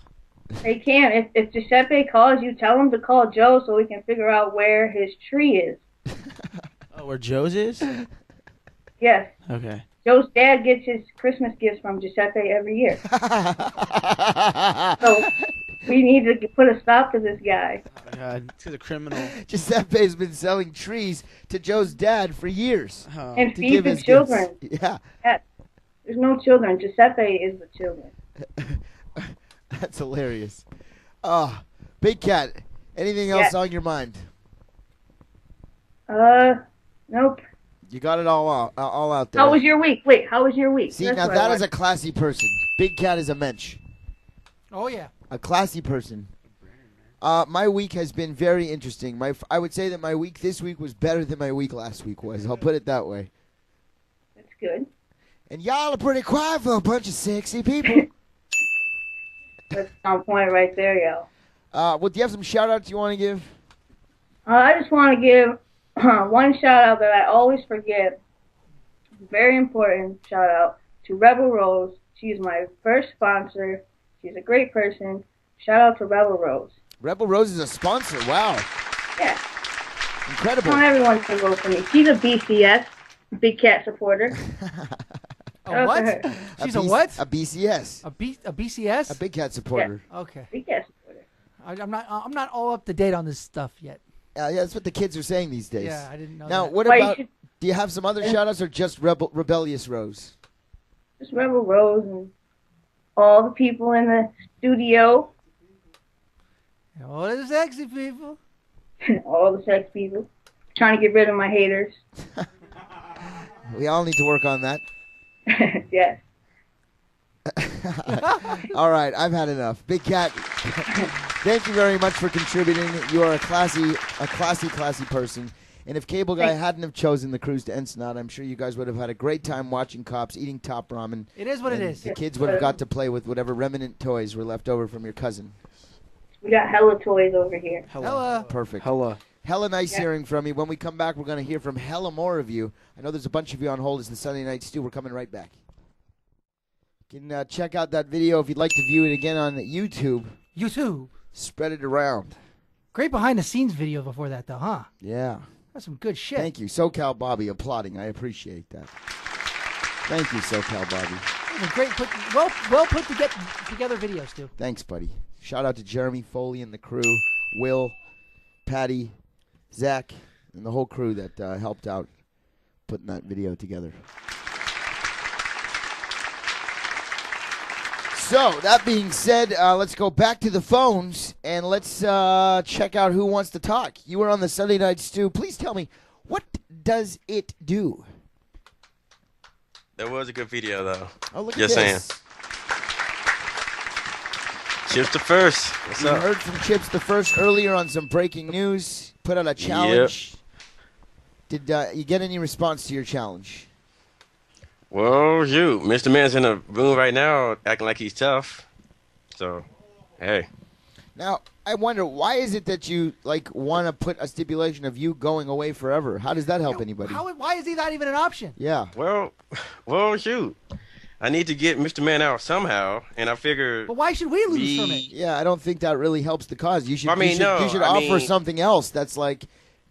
They can. If Giuseppe calls you, tell him to call Joe so we can figure out where his tree is. Oh, where Joe's is? Yes. Okay. Joe's dad gets his Christmas gifts from Giuseppe every year. So we need to put a stop to this guy. Oh, God, he's a criminal. Giuseppe's been selling trees to Joe's dad for years. Oh. And feed the children. Yeah. There's no children. Giuseppe is the children. That's hilarious. Big Cat, anything else on your mind? Nope. You got it all out there. How was your week? Wait, how was your week? See, now that is a classy person. Big Cat is a mensch. Oh, yeah. A classy person. My week has been very interesting. I would say that my week this week was better than my week last week was. I'll put it that way. That's good. And y'all are pretty quiet for a bunch of sexy people. That's on point right there, yo. Well, do you have some shout-outs you want to give? I just want to give one shout-out that I always forget. Very important shout-out to Rebel Rose. She's my first sponsor. She's a great person. Shout-out to Rebel Rose. Rebel Rose is a sponsor. Wow. Yeah. Incredible. Not everyone can vote for me. She's a BCS, Big Cat supporter. A what? She's a what? A BCS. A BCS? A Big Cat supporter. Yeah. Okay. Big Cat supporter. I'm not all up to date on this stuff yet. Yeah, that's what the kids are saying these days. Yeah, I didn't know Now, that. what about, do you have some other shout-outs or just Rebellious Rose? Just Rebel Rose and all the people in the studio. All the sexy people. All the sex people. Trying to get rid of my haters. We all need to work on that. Yes. All right, I've had enough. Big Cat, thank you very much for contributing. You are a classy person. And if Cable Guy hadn't have chosen the cruise to Ensenada, I'm sure you guys would have had a great time watching cops, eating top ramen. It is what it is. The kids would have got to play with whatever remnant toys were left over from your cousin. We got hella toys over here. Hella. Perfect. Hella nice hearing from you. When we come back, we're going to hear from hella more of you. I know there's a bunch of you on hold. It's the Sunday Night Stu. We're coming right back. You can check out that video if you'd like to view it again on YouTube. YouTube. Spread it around. Great behind-the-scenes video before that, though, huh? Yeah. That's some good shit. Thank you. SoCal Bobby applauding. I appreciate that. Thank you, SoCal Bobby. It was a great, well put together video, Stu. Thanks, buddy. Shout out to Jeremy Foley and the crew, Will, Patty, Zach, and the whole crew that helped out putting that video together. So, that being said, let's go back to the phones, and let's check out who wants to talk. You were on the Sunday Night Stu. Please tell me, what does it do? That was a good video, though. Oh, look Just at this. saying. Chips the First. What's We up? heard from Chips the First earlier on some breaking news. Put out a challenge. Did you get any response to your challenge? Well, shoot. Mr. Man's in the room right now acting like he's tough. So, hey. Now, I wonder, why is it that you want to put a stipulation of you going away forever? How does that help anybody? Why is he not even an option? Yeah. Well, shoot. I need to get Mr. Man out somehow, and I figure. But why should we lose from it? Yeah, I don't think that really helps the cause. You should. I you should offer something else that's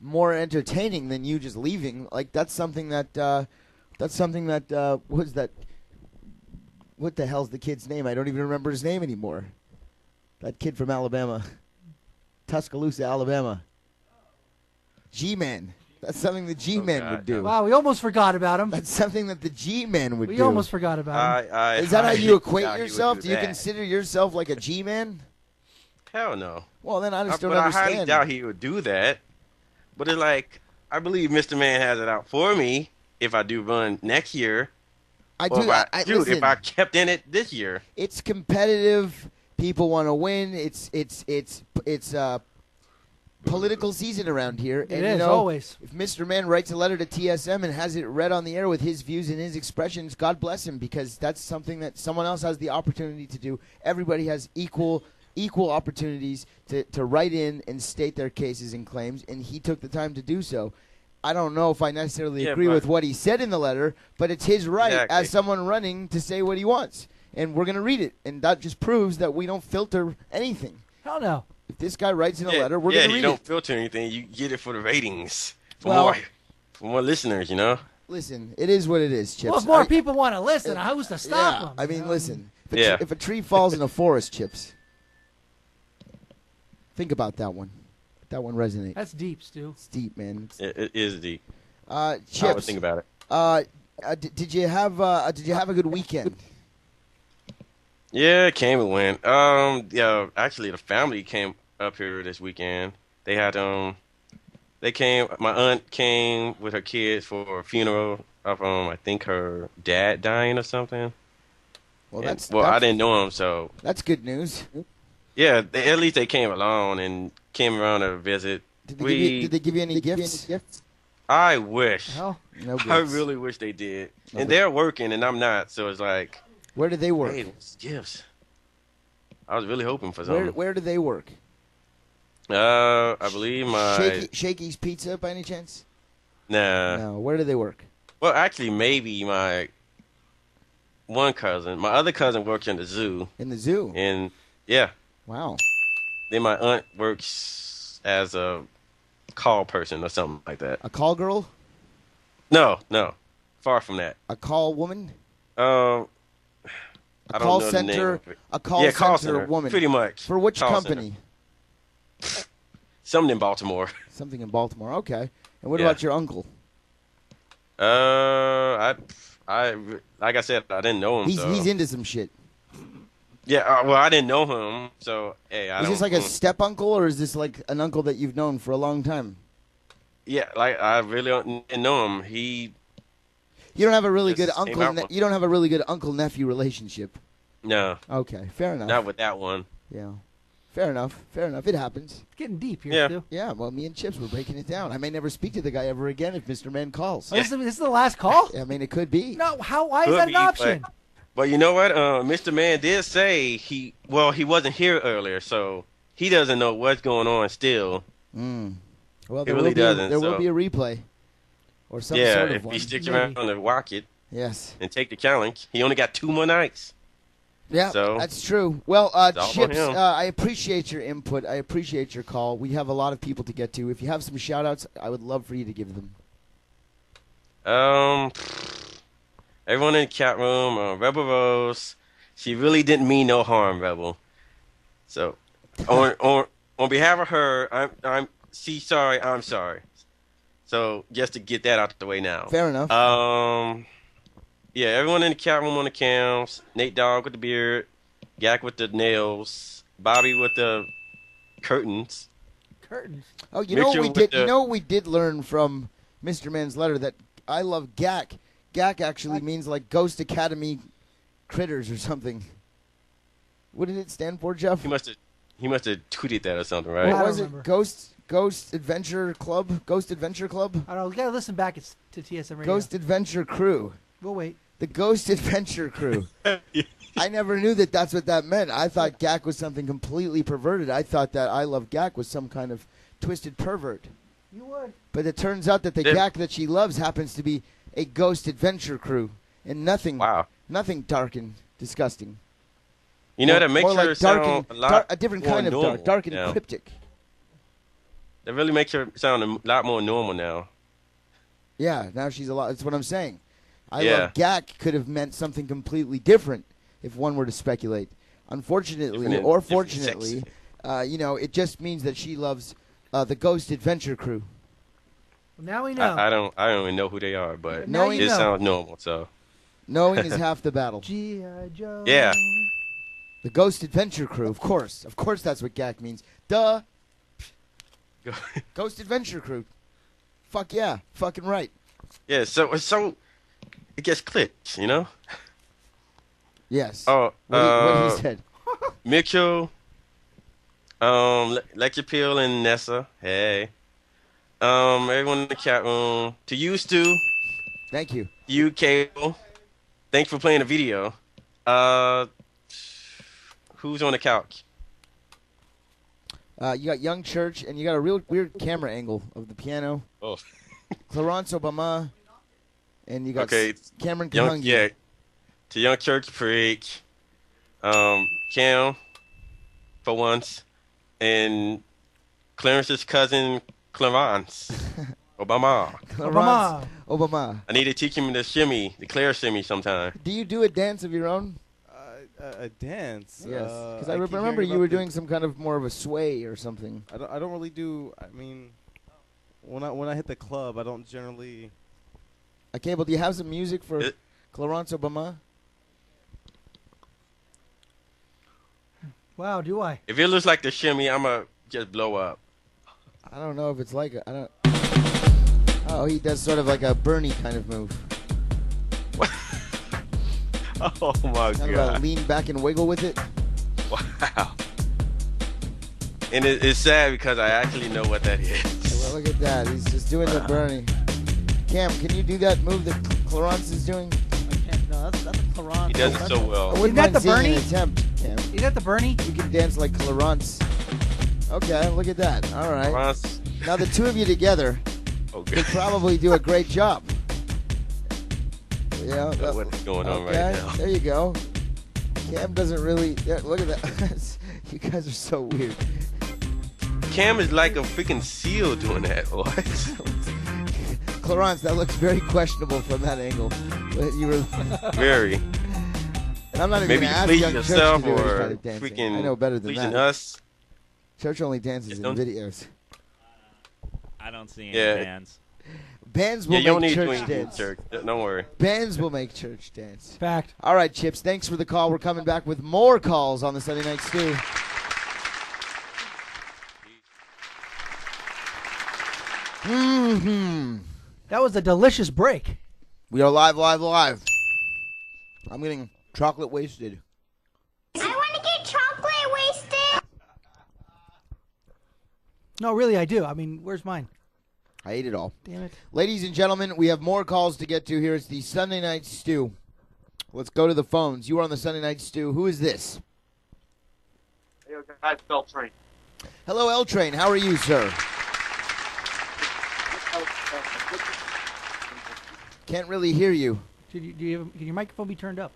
more entertaining than you just leaving. That's something that. What's that? What the hell's the kid's name? I don't even remember his name anymore. That kid from Alabama, Tuscaloosa, Alabama. G-Man. That's something the G-Man would do. Wow, we almost forgot about him. That's something that the G-Man would do. We almost forgot about him. Is that how you equate yourself? Do you consider yourself like a G-Man? Hell no. Well, then I just don't I understand. highly doubt he would do that. But it's I believe Mr. Man has it out for me if I do run next year. Listen, if I kept in it this year. It's competitive. People want to win. It's political season around here. It is, always. If Mr. Man writes a letter to TSM and has it read on the air with his views and his expressions, God bless him, because that's something that someone else has the opportunity to do. Everybody has equal opportunities to write in and state their cases and claims, and he took the time to do so. I don't know if I necessarily agree with what he said in the letter, but it's his right as someone running to say what he wants. And we're going to read it, and that just proves that we don't filter anything. Hell no. If this guy writes in a letter, we're going to read it. You don't filter anything. You get it for the ratings. For more listeners, you know? Listen, it is what it is, Chips. Well, if more people want to listen, who's to stop them? I mean, listen. If a tree falls in a forest, Chips, think about that one. That one resonates. That's deep, Stu. It's deep, man. It is deep. Chips, I would think about it. Did you have a good weekend? Yeah, it came and went. Actually, the family came up here this weekend. They had they came. My aunt came with her kids for a funeral of I think her dad dying or something. Well, I didn't know him, so that's good news. Yeah, at least they came along and came around to visit. Did they give you any gifts? I wish. No gifts. I really wish they did. And they're working, and I'm not, so it's like. Where do they work? Hey, what's gifts? I was really hoping for something. Where do they work? I believe Shakey's Pizza, by any chance? Nah. No. Where do they work? Well, actually, maybe my one cousin. My other cousin works in the zoo. In the zoo? And yeah. Wow. Then my aunt works as a call person or something like that. A call girl? No. Far from that. A call woman? A call center woman. Pretty much. For which company? Something in Baltimore. Something in Baltimore. Okay. And what about your uncle? I like I said, I didn't know him. He's into some shit. Yeah. Well, I didn't know him, so hey, Is this like a step uncle, or is this like an uncle that you've known for a long time? Yeah, like I really didn't know him. You don't have a really Just good the same uncle. album. You don't have a really good uncle-nephew relationship. No, Okay, fair enough. not with that one. Yeah, fair enough. Fair enough. It happens. It's getting deep here, Yeah. Stu. Yeah. Well, me and Chips were breaking it down. I may never speak to the guy ever again if Mr. Man calls. Oh, this is the last call? I mean, it could be. No, why is Could that be, an option? But you know what? Mr. Man did say he wasn't here earlier, so he doesn't know what's going on still. Well, He really doesn't, There will so- be a replay, or some Yeah, sort of if one. he sticks Maybe. around and watch it Yes. and take the challenge, he only got 2 more nights. Yeah, So, that's true. Well, it's all on Chips, him. I appreciate your input. I appreciate your call. We have a lot of people to get to. If you have some shout-outs, I would love for you to give them. Everyone in the chat room, Rebel Rose, she really didn't mean no harm, Rebel. So, on behalf of her, she's sorry, I'm sorry. So, just to get that out the way now. Fair enough. Yeah, everyone in the chat room on the cams, Nate Dogg with the beard, Gak with the nails, Bobby with the curtains. Curtains. Oh, you know what Mitchell we with did? the- You know what we did learn from Mr. Man's letter that I love Gak. Gak actually means like Ghost Academy Critters or something. What did it stand for, Jeff? He must have tweeted that or something, right? I What don't was remember. it? Ghost Adventure Club? Ghost Adventure Club? I don't know. We got to listen back to TSM Radio. Ghost Adventure Crew. We'll wait. The Ghost Adventure Crew. I never knew that that's what that meant. I thought Gak was something completely perverted. I thought that I Love Gak was some kind of twisted pervert. You would. But it turns out that the Yeah. Gak that she loves happens to be a Ghost Adventure Crew. And nothing dark and disgusting. You know, that makes more her like dark sound and, a lot a different more kind of normal dark and now. cryptic. That really makes her sound a lot more normal now. Yeah, now she's a lot. That's what I'm saying. I Yeah. Love Gak could have meant something completely different if one were to speculate. Unfortunately, Different- or different fortunately, sex. it just means that she loves the Ghost Adventure Crew. Well, now we know. I don't even know who they are, but Now you it know. sounds normal. So Knowing is half the battle. G.I. Joe. yeah, The Ghost Adventure Crew, of course. Of course that's what Gak means. Duh. Ghost Adventure Crew. Fuck yeah. Fucking right. yeah. So it gets clicked, you know. Yes. Oh, What he said. Mitchell, Lecture Peel and Nessa. Hey, everyone in the chat room. To you, Stu. Thank you. You, Cable. Thanks for playing the video. Who's on the couch? You got Young Church, and you got a real weird camera angle of the piano. Oh, Clarence Obama, and you got okay. Cameron Young, Kahungi. yeah. To Young Church Freak, Cam, for once, and Clarence's cousin, Clarence. Obama. Clarence Obama. I need to teach him the shimmy, the Claire shimmy sometime. Do you do a dance of your own? A dance. Yes, because I I keep remember hearing you were about the- doing some kind of more of a sway or something. I don't really do. I mean, when I hit the club, I don't generally. Cable, do you have some music for It- Clarence Obama? Wow, do I? If it looks like the shimmy, I'ma just blow up. I don't know if it's like I don't. Oh, he does sort of like a Bernie kind of move. Oh my Kind of god! lean back and wiggle with it. Wow. And it's sad because I actually know what that is. Well, look at that. He's just doing the Bernie. Cam, can you do that move that Clarence is doing? No, that's a Clarence. He does it so well. I wouldn't that mind the seeing Bernie? an attempt, Cam. Is that the Bernie? You can dance like Clarence. Okay, look at that. All right. Clarence- Now the two of you together Okay. could probably do a great job. Yeah. What's going on Okay, right now? there you go. Cam doesn't really. Yeah, look at that. You guys are so weird. Cam is like a freaking seal doing that. What? Clarence, that looks very questionable from that angle. But you were. Very. And I'm not even Maybe going to ask please Young Church yourself to do any or kind of dancing. freaking I know better than pleasing that. us. Church only dances Just in don't- videos. I don't see any Yeah. bands. Bands Yeah, will you don't make need to church do dance. church. Don't worry. Bands will make church dance. Fact. All right, Chips. Thanks for the call. We're coming back with more calls on the Sunday Night Stew. That was a delicious break. We are live. I'm getting chocolate wasted. I want to get chocolate wasted. No, really, I do. I mean, where's mine? I ate it all. Damn it. Ladies and gentlemen, we have more calls to get to here. It's the Sunday Night Stew. Let's go to the phones. You are on the Sunday Night Stew. Who is this? Hey, guys, L Train. Hello, L Train. How are you, sir? Can't really hear you. Can your microphone be turned up?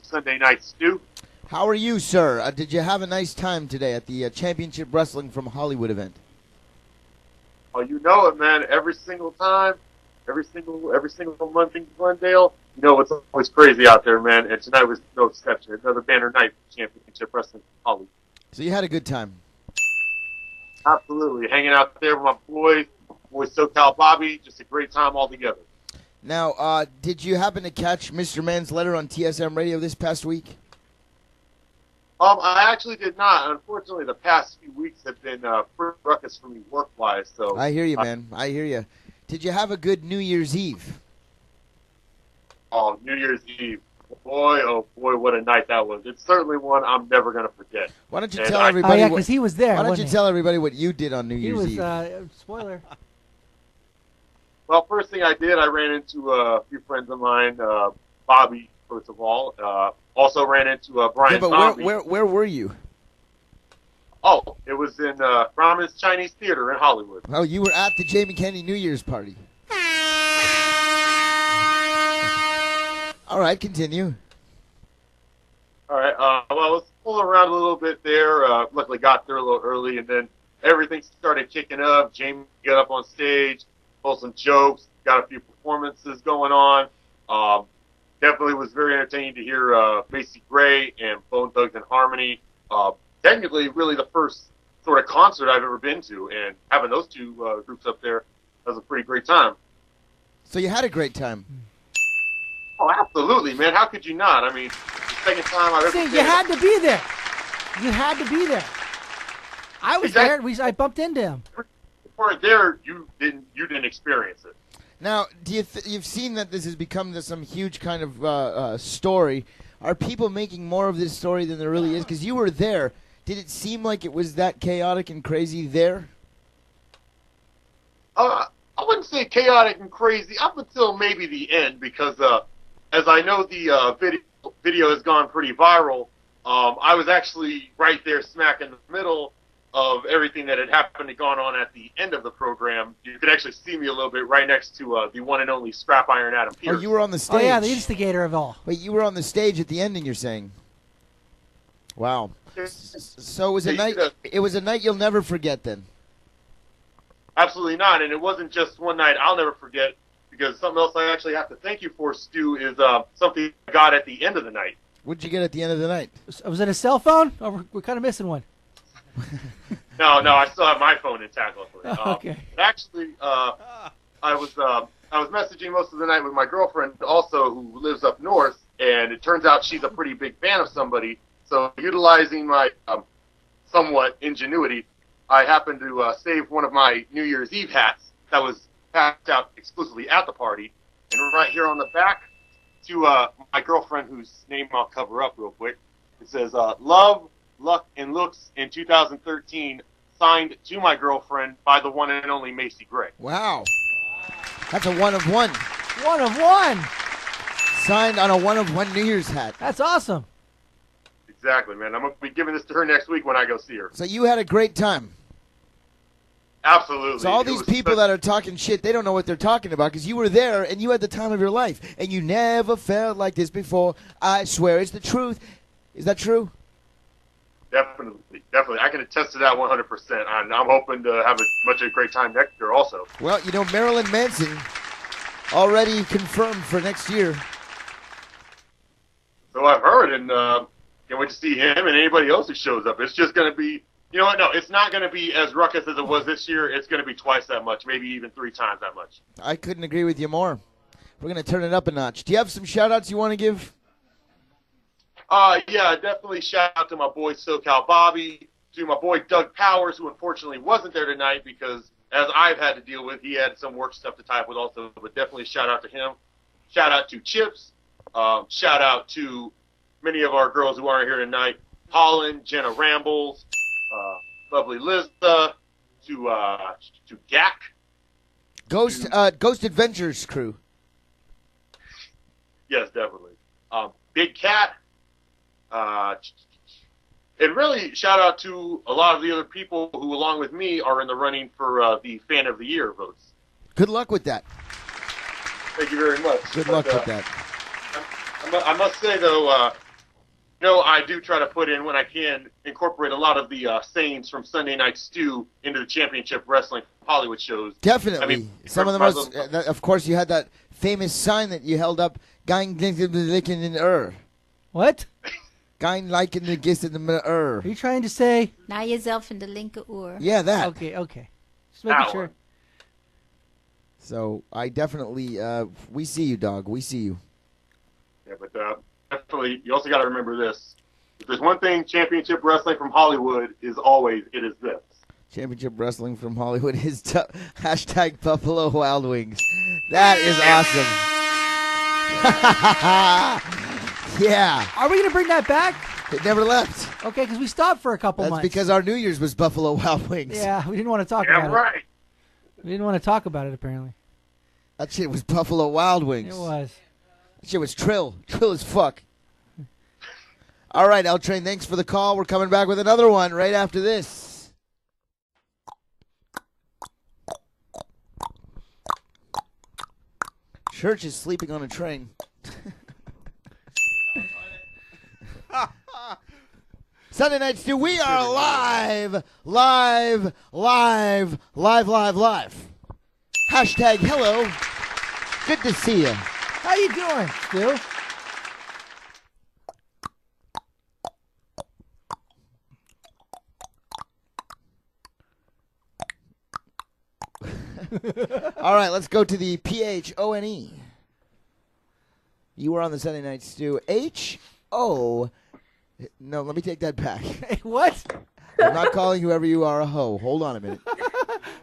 Sunday Night Stew. How are you, sir? Did you have a nice time today at the Championship Wrestling from Hollywood event? Oh, you know it, man. Every single time, every single month in Glendale, you know it's always crazy out there, man. And tonight was no exception. Another banner night for Championship Wrestling from Hollywood. So you had a good time. Absolutely, hanging out there with my boy SoCal Bobby. Just a great time altogether. Now, did you happen to catch Mr. Man's letter on TSM Radio this past week? I actually did not. Unfortunately, the past few weeks have been pretty ruckus for me work-wise. So I hear you, man. I hear you. Did you have a good New Year's Eve? Oh, New Year's Eve. Boy, oh boy, what a night that was. It's certainly one I'm never going to forget. Why don't you tell everybody? Oh, yeah, because he was there. Why don't you tell everybody what you did on New He Year's was, Eve? Spoiler. Well, first thing I did, I ran into a few friends of mine, Bobby, first of all. Also ran into Brian Yeah, but Zombie. where were you? Oh, it was in Brahman's Chinese Theater in Hollywood. Oh, you were at the Jamie Kennedy New Year's party. All right, continue. All right. Well, I was fooling around a little bit there. Luckily got there a little early, and then everything started kicking up. Jamie got up on stage, told some jokes, got a few performances going on. Definitely was very entertaining to hear Macy Gray and Bone Thugs and Harmony. Technically, really the first sort of concert I've ever been to, and having those two groups up there was a pretty great time. So you had a great time. Oh, absolutely, man. How could you not? I mean, the second time I've ever See, been. you had to be there. You had to be there. I was there. I bumped into him. If you weren't there, you didn't experience it. Now, you've seen that this has become some huge kind of story. Are people making more of this story than there really is? Because you were there. Did it seem like it was that chaotic and crazy there? I wouldn't say chaotic and crazy up until maybe the end, because as I know the video has gone pretty viral. I was actually right there smack in the middle of everything that had happened and gone on at the end of the program. You could actually see me a little bit right next to the one and only Scrap Iron Adam Pierce. Oh, you were on the stage. Oh, yeah, the instigator of all. Wait, you were on the stage at the ending, you're saying? Wow. So it was a night. It was a night you'll never forget, then. Absolutely not, and it wasn't just one night I'll never forget, because something else I actually have to thank you for, Stu, is something I got at the end of the night. What did you get at the end of the night? Was it a cell phone? Oh, we're kind of missing one. No, I still have my phone intact. Okay. Actually, I was messaging most of the night with my girlfriend, also who lives up north, and it turns out she's a pretty big fan of somebody. So, utilizing my somewhat ingenuity, I happened to save one of my New Year's Eve hats that was passed out exclusively at the party, and right here on the back to my girlfriend, whose name I'll cover up real quick. It says, "Love, Luck, and Looks in 2013, signed to my girlfriend by the one and only Macy Gray." Wow. That's a one of one. One of one. Signed on a one of one New Year's hat. That's awesome. Exactly, man. I'm going to be giving this to her next week when I go see her. So you had a great time. Absolutely. So all these people that are talking shit, they don't know what they're talking about, because you were there and you had the time of your life, and you never felt like this before. I swear, it's the truth. Is that true? Definitely. I can attest to that 100%. And I'm hoping to have a great time next year also. Well, you know, Marilyn Manson already confirmed for next year. So I've heard, and can't wait to see him and anybody else who shows up. It's just going to be, you know what, no, it's not going to be as ruckus as it was this year. It's going to be twice that much, maybe even 3 times that much. I couldn't agree with you more. We're going to turn it up a notch. Do you have some shout-outs you want to give? Yeah, definitely shout out to my boy SoCal Bobby, to my boy Doug Powers, who unfortunately wasn't there tonight because, as I've had to deal with, he had some work stuff to tie up with also, but definitely shout out to him. shout out to Chips. Shout out to many of our girls who aren't here tonight. Holland, Jenna Rambles, lovely Liza, to Gak. Ghost Adventures crew. Yes, definitely. Big Cat. And really, shout out to a lot of the other people who, along with me, are in the running for the Fan of the Year votes. Good luck with that. Thank you very much. Good luck with that. I must say, though, I do try to put in, when I can, incorporate a lot of the sayings from Sunday Nite Stu into the championship wrestling Hollywood shows. Definitely. I mean, some of the most, of course, you had that famous sign that you held up, Gein licken in What? Gein liken the gist in the Are you trying to say? Na jezelf in de linkeroor. Yeah, that. Okay. Just making sure. So I definitely, we see you, dog. We see you. Yeah, but definitely, you also got to remember this. If there's one thing championship wrestling from Hollywood is always, it is this. Championship wrestling from Hollywood is hashtag Buffalo Wild Wings. That is awesome. Yeah. Are we going to bring that back? It never left. Okay, because we stopped for a couple months. That's because our New Year's was Buffalo Wild Wings. Yeah, we didn't want to talk about it. We didn't want to talk about it, apparently. That shit was Buffalo Wild Wings. It was. That shit was Trill. Trill as fuck. All right, L Train, thanks for the call. We're coming back with another one right after this. Church is sleeping on a train. Sunday Nite Stu, we are live. Hashtag hello. Good to see you. How you doing, Stu? All right, let's go to the PHONE. You were on the Sunday Nite Stu. H-O. No, let me take that back. What? I'm not calling whoever you are a hoe. Hold on a minute.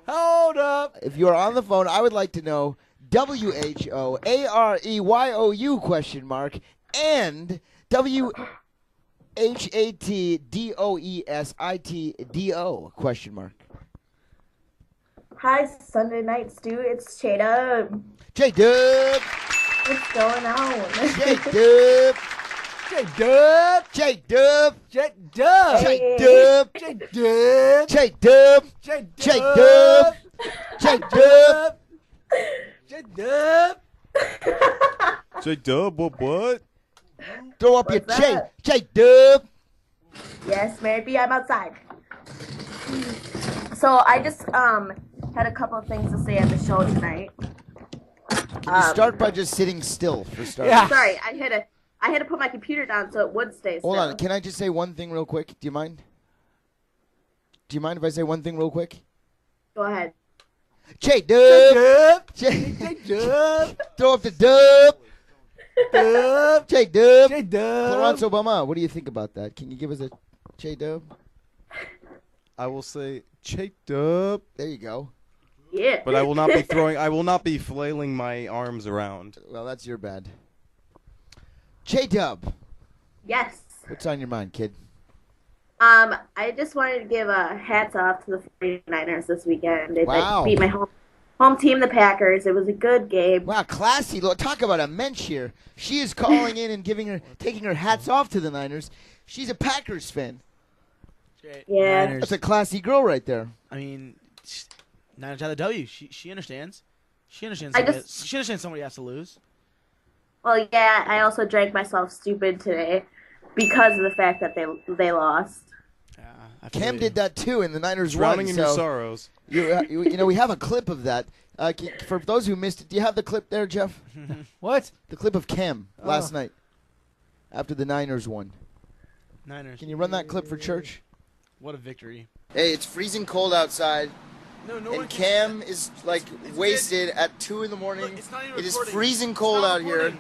Hold up. If you are on the phone, I would like to know WHOAREYOU question mark and WHATDOESITDO question mark. Hi, Sunday Nite Stu. It's J-Dub. J-Dub. What's going on? J-Dub. J-Dub. J-Dub. J-Dub. J-Dub. J-Dub. J-Dub. J-Dub. J-Dub. J-Dub. J-Dub, what? Throw up What's your that? J-Dub. Yes, Mary B, I'm outside. So I just had a couple of things to say at the show tonight. Can you start by just sitting still for starters? Yeah. Sorry, I had to put my computer down so it would stay still. Hold on. Can I just say one thing real quick? Do you mind? Do you mind if I say one thing real quick? Go ahead. J-Dub. J-Dub. Throw up the dub. Dub. J-Dub. J-Dub. Clarence Obama, what do you think about that? Can you give us a J-Dub? I will say J-Dub. There you go. Yeah. But I will not be flailing my arms around. Well, that's your bad. J-Dub. Yes. What's on your mind, kid? I just wanted to give hats off to the 49ers this weekend. They beat my home team, the Packers. It was a good game. Wow, classy. Talk about a mensch here. She is calling in and taking her hats off to the Niners. She's a Packers fan. Yeah. Niners. That's a classy girl right there. I mean, Niners had a W. She understands. She understands. She understands somebody has to lose. Well, yeah, I also drank myself stupid today because of the fact that they lost. Cam did that too, and the Niners Drowning won. in your sorrows. You know, we have a clip of that. For those who missed it, do you have the clip there, Jeff? What? The clip of Cam last night after the Niners won. Niners. Can you run that clip for church? What a victory. Hey, it's freezing cold outside. And Cam is like wasted at 2 in the morning. It is freezing cold out here.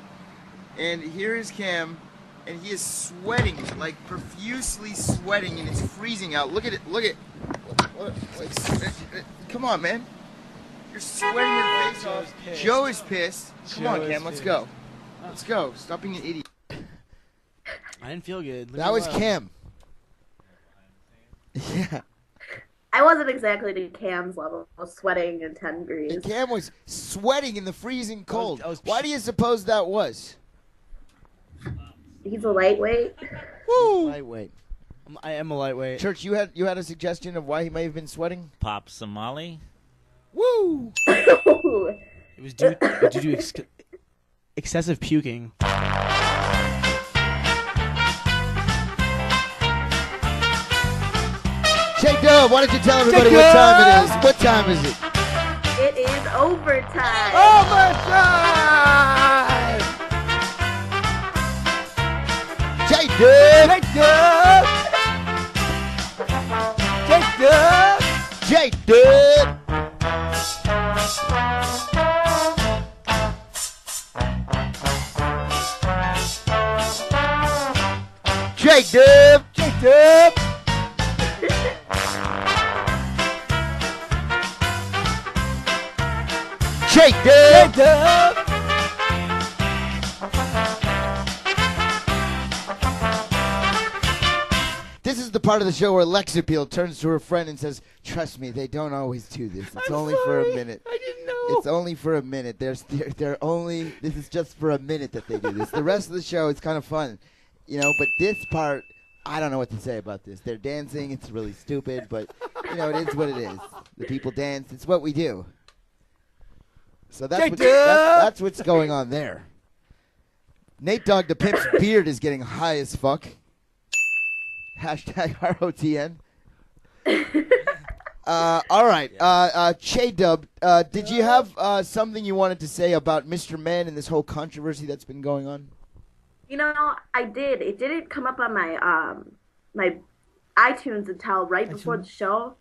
And here is Cam, and he is sweating, like profusely sweating, and it's freezing out. Look at it. Look at. Come on, man. You're sweating your face off. Joe is pissed. Come on, Cam, let's go. Let's go. Stop being an idiot. I didn't feel good. That was Cam. Yeah. I wasn't exactly to Cam's level. I was sweating in 10 degrees. And Cam was sweating in the freezing cold. Why do you suppose that was? He's a lightweight. Woo! Lightweight. I am a lightweight. Church, you had a suggestion of why he may have been sweating? Pop Somali. Woo! It was due to excessive puking. Shake Dub, why don't you tell everybody what time it is? What time is it? It is overtime. Overtime! Shake Dub! Shake Dub! Shake Dub! Shake Dub! Shake Dub! Shake Dub! Shake Dub! Shake Dub! This is the part of the show where Lexapil turns to her friend and says, "Trust me, they don't always do this. It's only for a minute. I didn't know. It's only for a minute. They're only. This is just for a minute that they do this. The rest of the show is kind of fun, you know. But this part, I don't know what to say about this. They're dancing. It's really stupid, but it is what it is. The people dance. It's what we do. So that's what's going on there. Nate Dogg the Pimp's beard is getting high as fuck. Hashtag ROTN. All right. Che Dub, did you have something you wanted to say about Mr. Man and this whole controversy that's been going on? I did. It didn't come up on my my iTunes until right before the show.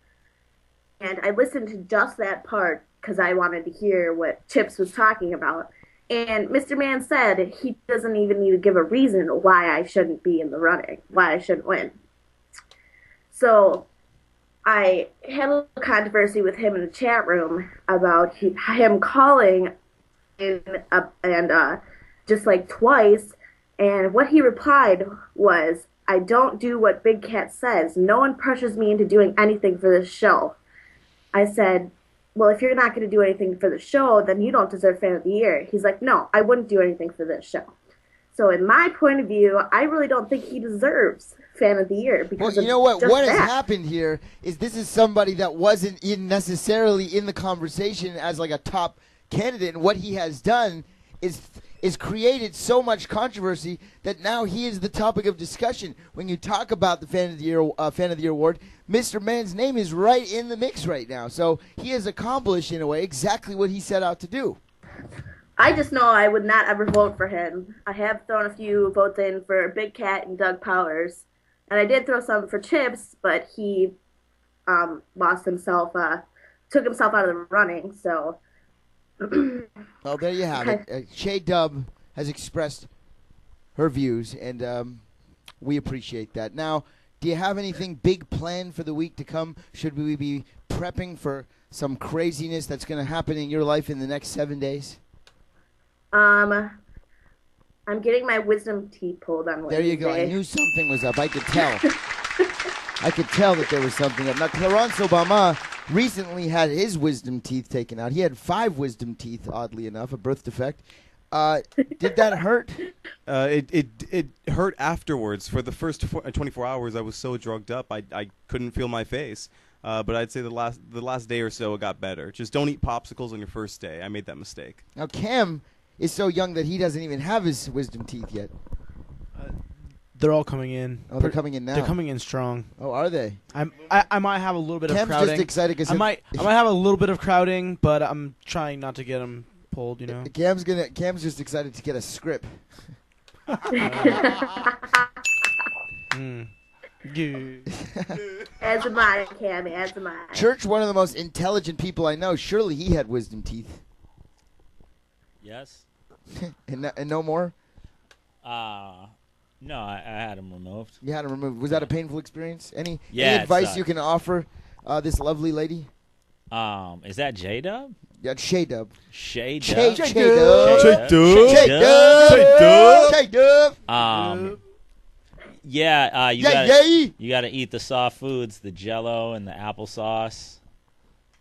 And I listened to just that part because I wanted to hear what Chips was talking about. And Mr. Man said he doesn't even need to give a reason why I shouldn't be in the running, why I shouldn't win. So I had a little controversy with him in the chat room about him calling and just like twice. And what he replied was, "I don't do what Big Cat says. No one pressures me into doing anything for this show." I said, "Well, if you're not going to do anything for the show, then you don't deserve Fan of the Year." He's like, "No, I wouldn't do anything for this show." So in my point of view, I really don't think he deserves Fan of the Year. Because well, you know what? What has happened here is this is somebody that wasn't necessarily in the conversation as like a top candidate, and what he has done is created so much controversy that now he is the topic of discussion. When you talk about the Fan of the Year award, Mr. Man's name is right in the mix right now. So he has accomplished, in a way, exactly what he set out to do. I just know I would not ever vote for him. I have thrown a few votes in for Big Cat and Doug Powers, and I did throw some for Chips, but he lost himself, took himself out of the running. So, well, there you have it. Che Dub has expressed her views, and we appreciate that. Now, do you have anything big planned for the week to come? Should we be prepping for some craziness that's going to happen in your life in the next 7 days? I'm getting my wisdom teeth pulled on Wednesday. There you go. I knew something was up. I could tell. I could tell that there was something up. Now, Clarence Obama recently had his wisdom teeth taken out. He had 5 wisdom teeth, oddly enough, a birth defect. Did that hurt? It hurt afterwards. For the first 24 hours, I was so drugged up, I couldn't feel my face. But I'd say the last day or so, it got better. Just don't eat popsicles on your first day. I made that mistake. Now, Cam is so young that he doesn't even have his wisdom teeth yet. They're all coming in. Oh, they're coming in now. They're coming in strong. Oh, are they? I might have a little bit of crowding. Cam's just excited because I might have a little bit of crowding, but I'm trying not to get them pulled. You know. Cam's just excited to get a script. As am I, Cam. As am I. Church, one of the most intelligent people I know. Surely he had wisdom teeth. Yes. and no more? No, I had them removed. You had them removed. Was that a painful experience? Any advice you can offer this lovely lady? Is that J-Dub? Yeah, Shay Dub. Shay Dub. Shay Shay Dub. Shay Dub. Yeah, you gotta eat the soft foods, the Jello and the applesauce.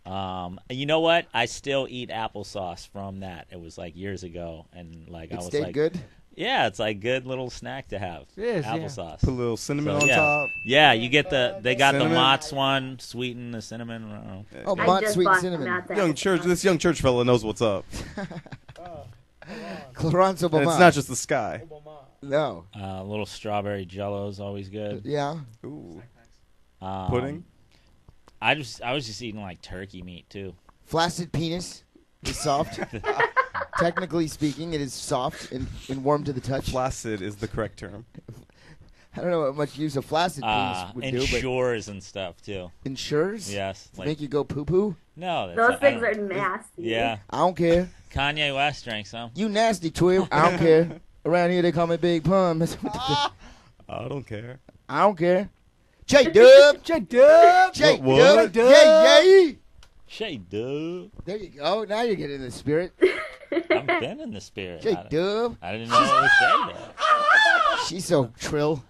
You know what? I still eat applesauce from that. It was like years ago, and like I was stayed like, good. Yeah, it's like good little snack to have. It is, applesauce. Put a little cinnamon on yeah. top. Yeah, you get they got cinnamon. the Mott's one, sweeten the cinnamon. Oh, Mott's sweet cinnamon. This young church fella knows what's up. Clarence Obama. And it's not just the sky. No. Little strawberry Jello is always good. Yeah. Ooh. Pudding. I was just eating like turkey meat too. Flaccid penis is soft. Technically speaking, it is soft and warm to the touch. Flaccid is the correct term. I don't know how much use a flaccid penis would do. Insures and stuff too. Insures? Yes. To make you go poo poo? No. Those things are nasty. Yeah. I don't care. Kanye West drank some. You nasty twib. I don't care. Around here they call me Big Pun. I don't care. I don't care. J Dub. J Dub. J What? Dub. Yay. Shay Dub. There you go. Now you're getting in the spirit. I've been in the spirit. J Dub. I didn't know it was Shay Dub. She's so trill.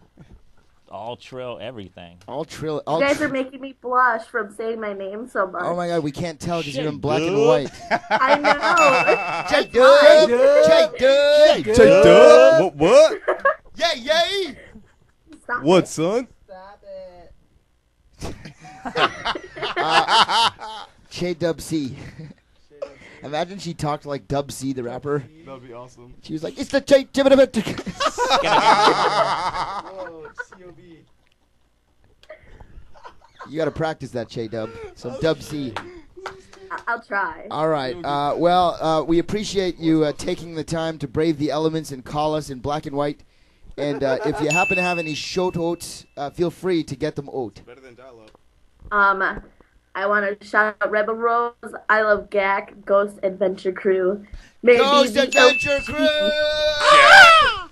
All trill everything. All trill. You guys are making me blush from saying my name so much. Oh my God, we can't tell because you're in black and Dub. white. I know. J Dub. J Dub. J Dub. What? Yay, yay. Stop What, it. son? J Dub C. Imagine she talked like Dub C, the rapper. That'd be awesome. She was like, "It's the J Dub." You got to practice that, J Dub. Some Dub C. I'll try. All right. Well, we appreciate you taking the time to brave the elements and call us in black and white. And if you happen to have any shout outs, feel free to get them out. Better than dial-up. I want to shout out Rebel Rose, I Love GAC, Ghost Adventure Crew. Maybe Ghost Adventure Crew! Yeah!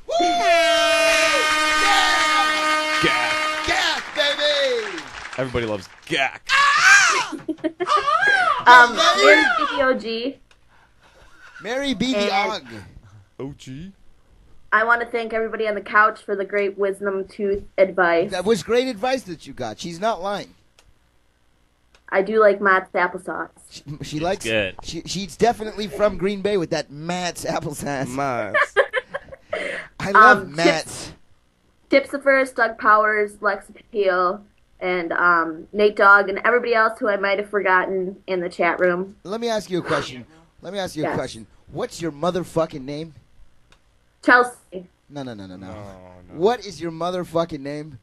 GAC! GAC, baby! Everybody loves GAC. Mary BBOG. Mary BBOG. OG. I want to thank everybody on the couch for the great wisdom tooth advice. That was great advice that you got. She's not lying. I do like Matt's applesauce. She likes good. She's definitely from Green Bay with that Matt's applesauce. Matt's. I love Matt's. Tipsifer, Doug Powers, Lex Appeal, and Nate Dogg, and everybody else who I might have forgotten in the chat room. Let me ask you a question. What's your motherfucking name? Chelsea. No. What is your motherfucking name?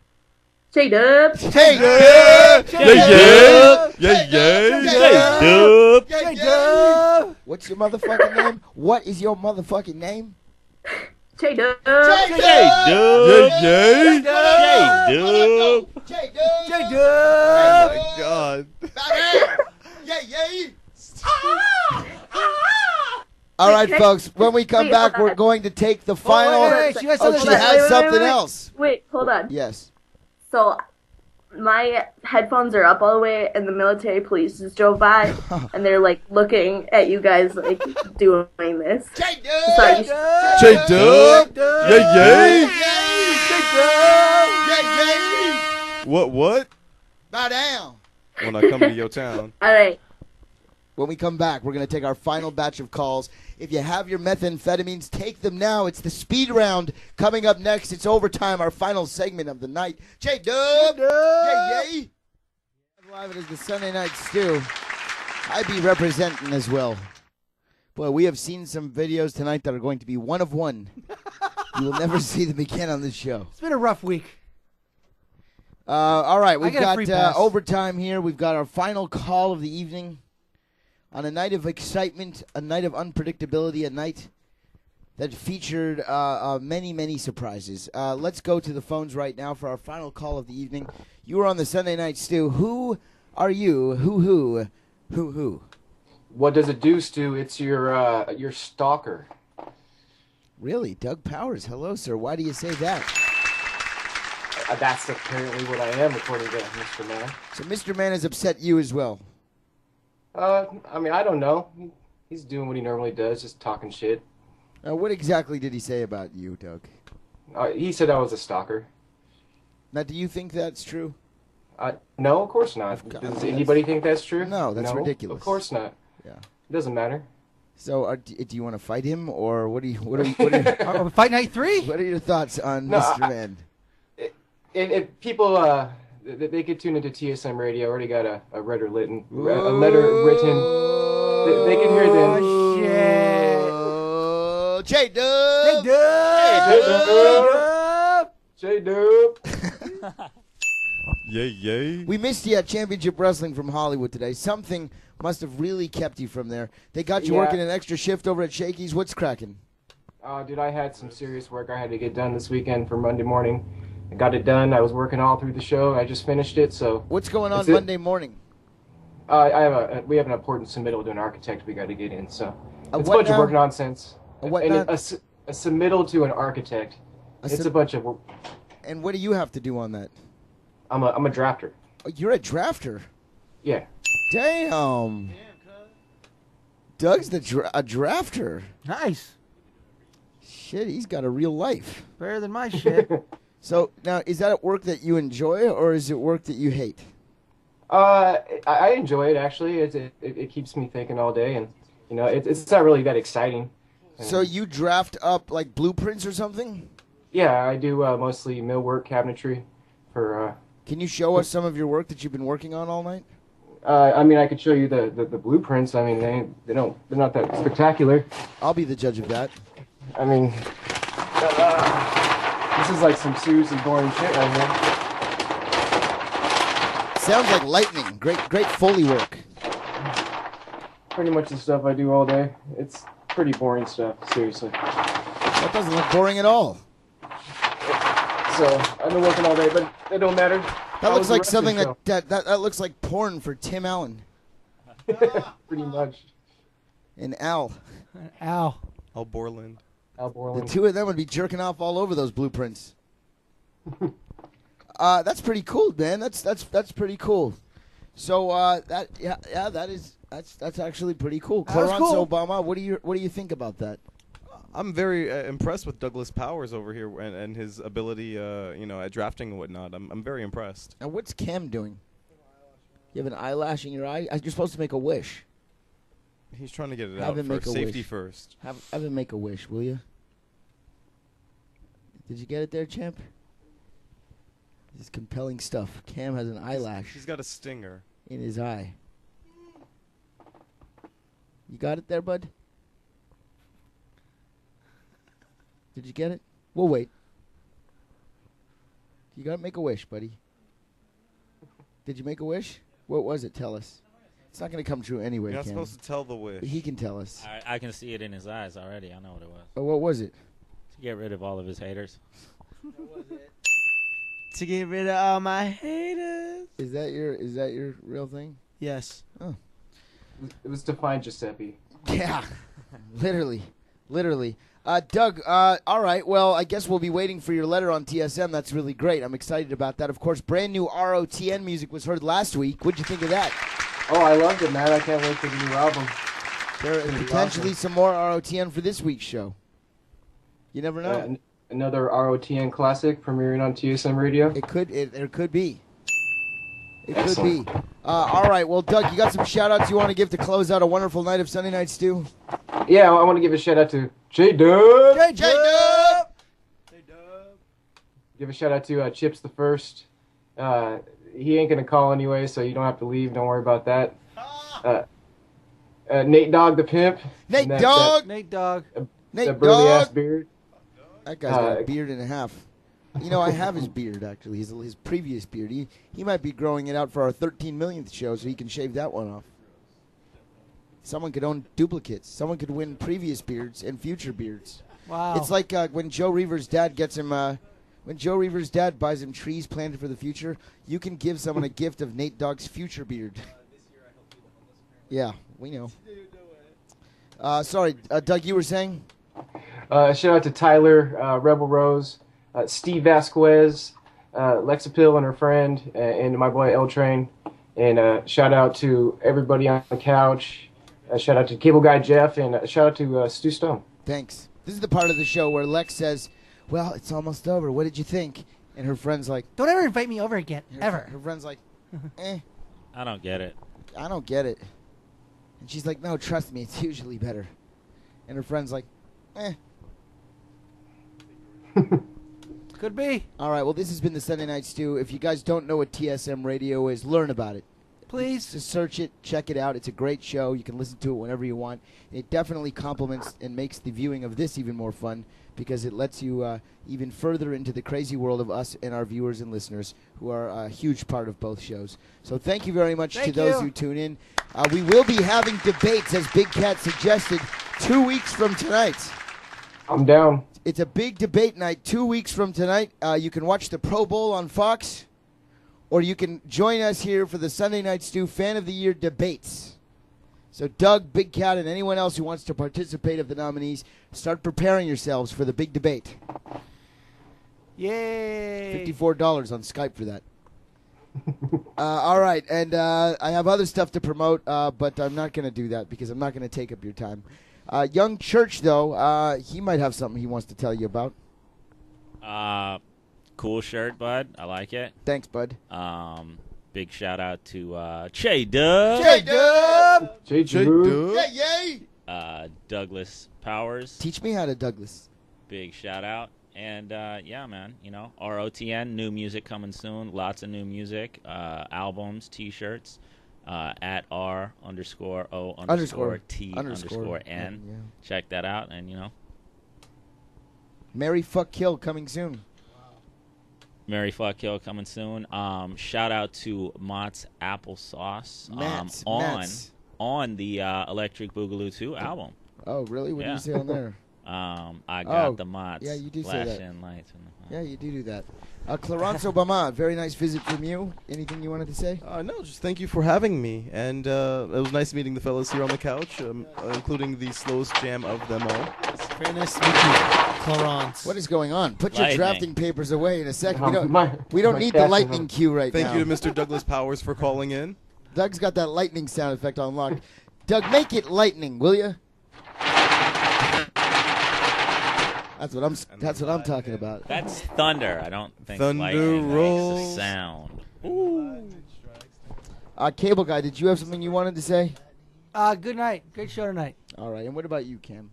J-Dub. J-Dub. J-Dub. What's your motherfucking name? What is your motherfucking name? J-Dub. J-Dub. Oh my God. All right, folks. When we come back, we're going to take the final. wait, she has Oh, something she to has say. something else. Wait, hold on. Yes. So, my headphones are up all the way, and the military police just drove by, and they're like looking at you guys like doing this. J-Dub. J-Dub. What? Bow down. When I come to your town. All right. When we come back, we're going to take our final batch of calls. If you have your methamphetamines, take them now. It's the speed round coming up next. It's overtime, our final segment of the night. J-Dub! Yay! Live, it is the Sunday Night Stew. I be representing as well. Boy, we have seen some videos tonight that are going to be one of one. You will never see them again on this show. It's been a rough week. All right, we've I got a free got pass. overtime here. We've got our final call of the evening. On a night of excitement, a night of unpredictability, a night that featured many, many surprises. Let's go to the phones right now for our final call of the evening. You are on the Sunday Night Stew. Who are you? Who? What does it do, Stu? It's your stalker. Really? Doug Powers. Hello, sir. Why do you say that? That's apparently what I am, according to Mr. Man. So Mr. Man has upset you as well. I mean, I don't know. He's doing what he normally does, just talking shit. What exactly did he say about you, Doug? He said I was a stalker. Now, do you think that's true? No, of course not. Does anybody think that's true? No, that's no, ridiculous. Of course not. Yeah. It doesn't matter. So, do you want to fight him, or what are you? Fight night 3? What are your thoughts on Mr. Man? If people, they could tune into TSM Radio. I already got a letter written. A letter written. They can hear them. Oh, shit. J-Dub! J-Dub! Yay, yay. We missed you at Championship Wrestling from Hollywood today. Something must have really kept you from there. They got you working an extra shift over at Shakey's. What's cracking? Dude, I had some serious work I had to get done this weekend for Monday morning. I got it done. I was working all through the show. I just finished it, so... What's going on Monday morning? We have an important submittal to an architect we got to get in, so... It's a bunch of work nonsense. A submittal to an architect. It's a bunch of work. And what do you have to do on that? I'm a drafter. Oh, you're a drafter? Yeah. Damn. Doug's a drafter. Nice. Shit, he's got a real life. Better than my shit. So, now, is that work that you enjoy, or is it work that you hate? I enjoy it, actually. It keeps me thinking all day, and, you know, it's not really that exciting. So you draft up, like, blueprints or something? Yeah, I do mostly millwork cabinetry for... Can you show us some of your work that you've been working on all night? I mean, I could show you the blueprints. I mean, they're not that spectacular. I'll be the judge of that. I mean, this is like some seriously boring shit right here. Sounds like lightning. Great Foley work. Pretty much the stuff I do all day. It's pretty boring stuff, seriously. That doesn't look boring at all. So, I've been working all day, but it don't matter. That looks like something that looks like porn for Tim Allen. Pretty much. And Al. Al. Al Borland. Al The Borland. two of them would be jerking off all over those blueprints. That's pretty cool, man. That's pretty cool. So that's actually pretty cool. Clarence cool. Obama, what do you think about that? I'm very impressed with Douglas Powers over here and his ability, at drafting and whatnot. I'm very impressed. Now, what's Cam doing? You have an eyelash in your eye? You're supposed to make a wish. He's trying to get it Have out him make for a safety wish. first. Have him make a wish, will you? Did you get it there, champ? This is compelling stuff. Cam has an eyelash He's got a stinger. in his eye. You got it there, bud? Did you get it? We'll wait. You got to make a wish, buddy. Did you make a wish? What was it? Tell us. It's not going to come true anyway, You're not Cam. supposed to tell the wish. But he can tell us. I can see it in his eyes already. I know what it was. Oh, what was it? To get rid of all of his haters. To get rid of all my haters. Is that your real thing? Yes. Oh. It was to find Giuseppe. Yeah. Literally. Doug, all right. Well, I guess we'll be waiting for your letter on TSM. That's really great. I'm excited about that. Of course, brand new ROTN music was heard last week. What'd you think of that? Oh, I loved it, man. I can't wait for the new album. There is potentially some more ROTN for this week's show. You never know. Another ROTN classic premiering on TSM Radio. There could be. It Excellent. could be. All right. Well, Doug, you got some shout-outs you want to give to close out a wonderful night of Sunday Night Stew? Yeah, I want to give a shout-out to J-Dub. J-Dub! Give a shout-out to Chips the First. He ain't going to call anyway, so you don't have to leave. Don't worry about that. Nate Dogg the Pimp. Nate Dogg! Nate Dogg. That burly-ass beard. That guy's got a beard and a half. You know, I have his beard, actually. His previous beard. He might be growing it out for our 13 millionth show so he can shave that one off. Someone could own duplicates. Someone could win previous beards and future beards. Wow. It's like when Joe Reaver's dad gets him... when Joe Reaver's dad buys him trees planted for the future, you can give someone a gift of Nate Dogg's future beard. Yeah, we know. Sorry, Doug, you were saying? Shout out to Tyler, Rebel Rose, Steve Vasquez, Lexapil and her friend, and my boy L Train. And shout out to everybody on the couch, shout out to Cable Guy Jeff, and shout out to Stu Stone. Thanks. This is the part of the show where Lex says, well, it's almost over. What did you think? And her friend's like, don't ever invite me over again, ever. Her friend's like, I don't get it. I don't get it. And she's like, no, trust me, it's usually better. And her friend's like, Could be. All right, well, this has been the Sunday Night Stew. If you guys don't know what TSM Radio is, learn about it. Please. Just search it, check it out. It's a great show. You can listen to it whenever you want. It definitely complements and makes the viewing of this even more fun because it lets you even further into the crazy world of us and our viewers and listeners who are a huge part of both shows. So thank you very much to those who tune in. We will be having debates, as Big Cat suggested, 2 weeks from tonight. I'm down. It's a big debate night 2 weeks from tonight. You can watch the Pro Bowl on Fox, or you can join us here for the Sunday Night Stew Fan of the Year debates. So Doug, Big Cat, and anyone else who wants to participate of the nominees, start preparing yourselves for the big debate. Yay! $54 on Skype for that. All right, and I have other stuff to promote, but I'm not going to do that because I'm not going to take up your time. Young Church, though, he might have something he wants to tell you about. Cool shirt, bud. I like it. Thanks, bud. Big shout out to Che Dub. Che Dub. Che Dub. Yay. Douglas Powers. Teach me how to Douglas. Big shout out. And yeah, man, you know, ROTN, new music coming soon. Lots of new music, albums, T-shirts. At R_O_T_N. Yeah. Check that out, and you know. Marry, Fuck, Kill coming soon. Marry, Fuck, Kill coming soon. Shout out to Mott's Applesauce on the Electric Boogaloo 2 album. Oh, really? What do you say on there? I got the Mott's. Yeah, you do say that. Flashing lights. Yeah, you do that. Clarence Obama, very nice visit from you. Anything you wanted to say? No, just thank you for having me. And it was nice meeting the fellas here on the couch, including the slowest jam of them all. It's very nice to meet you, Clarence. What is going on? Put your Lightning. drafting papers away in a second. We don't, my need the lightning cue right now. Thank you to Mr. Douglas Powers for calling in. Doug's got that lightning sound effect on lock. Doug, make it lightning, will you? That's what I'm talking about. That's thunder. I don't think Thunder lightning rolls. makes a sound. Ooh. Cable Guy, did you have something you wanted to say? Good night. Great show tonight. All right, and what about you, Cam?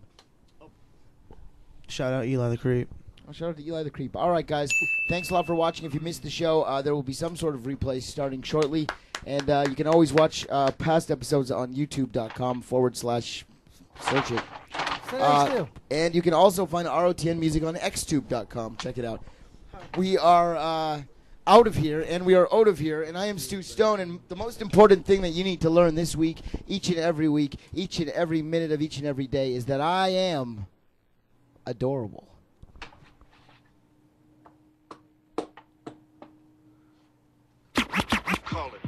Shout out Eli the Creep. Oh, shout out to Eli the Creep. All right, guys, thanks a lot for watching. If you missed the show, there will be some sort of replay starting shortly, and you can always watch past episodes on youtube.com/search it. And you can also find ROTN music on xtube.com. Check it out. We are out of here, and we are out of here, and I am Stu Stone, and the most important thing that you need to learn this week, each and every minute of each and every day, is that I am adorable. Call it.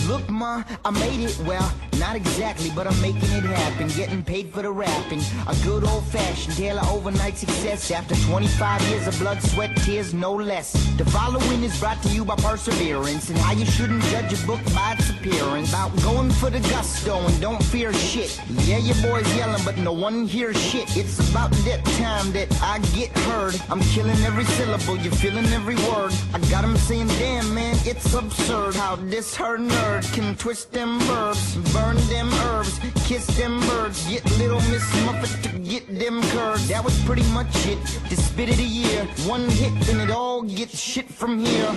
Look, Ma, I made it, well, not exactly, but I'm making it happen. Getting paid for the rapping. A good old-fashioned tale of overnight success. After 25 years of blood, sweat, tears, no less. The following is brought to you by perseverance and how you shouldn't judge a book by its appearance. About going for the gusto and don't fear shit. Yeah, your boy's yelling, but no one hears shit. It's about that time that I get heard. I'm killing every syllable, you're feeling every word. I got 'em saying, damn, man, it's absurd how this her nerd can twist them verbs, burn them herbs, kiss them birds, get little Miss Muffet to get them curves. That was pretty much it. The spit of the year, one hit and it all gets shit from here.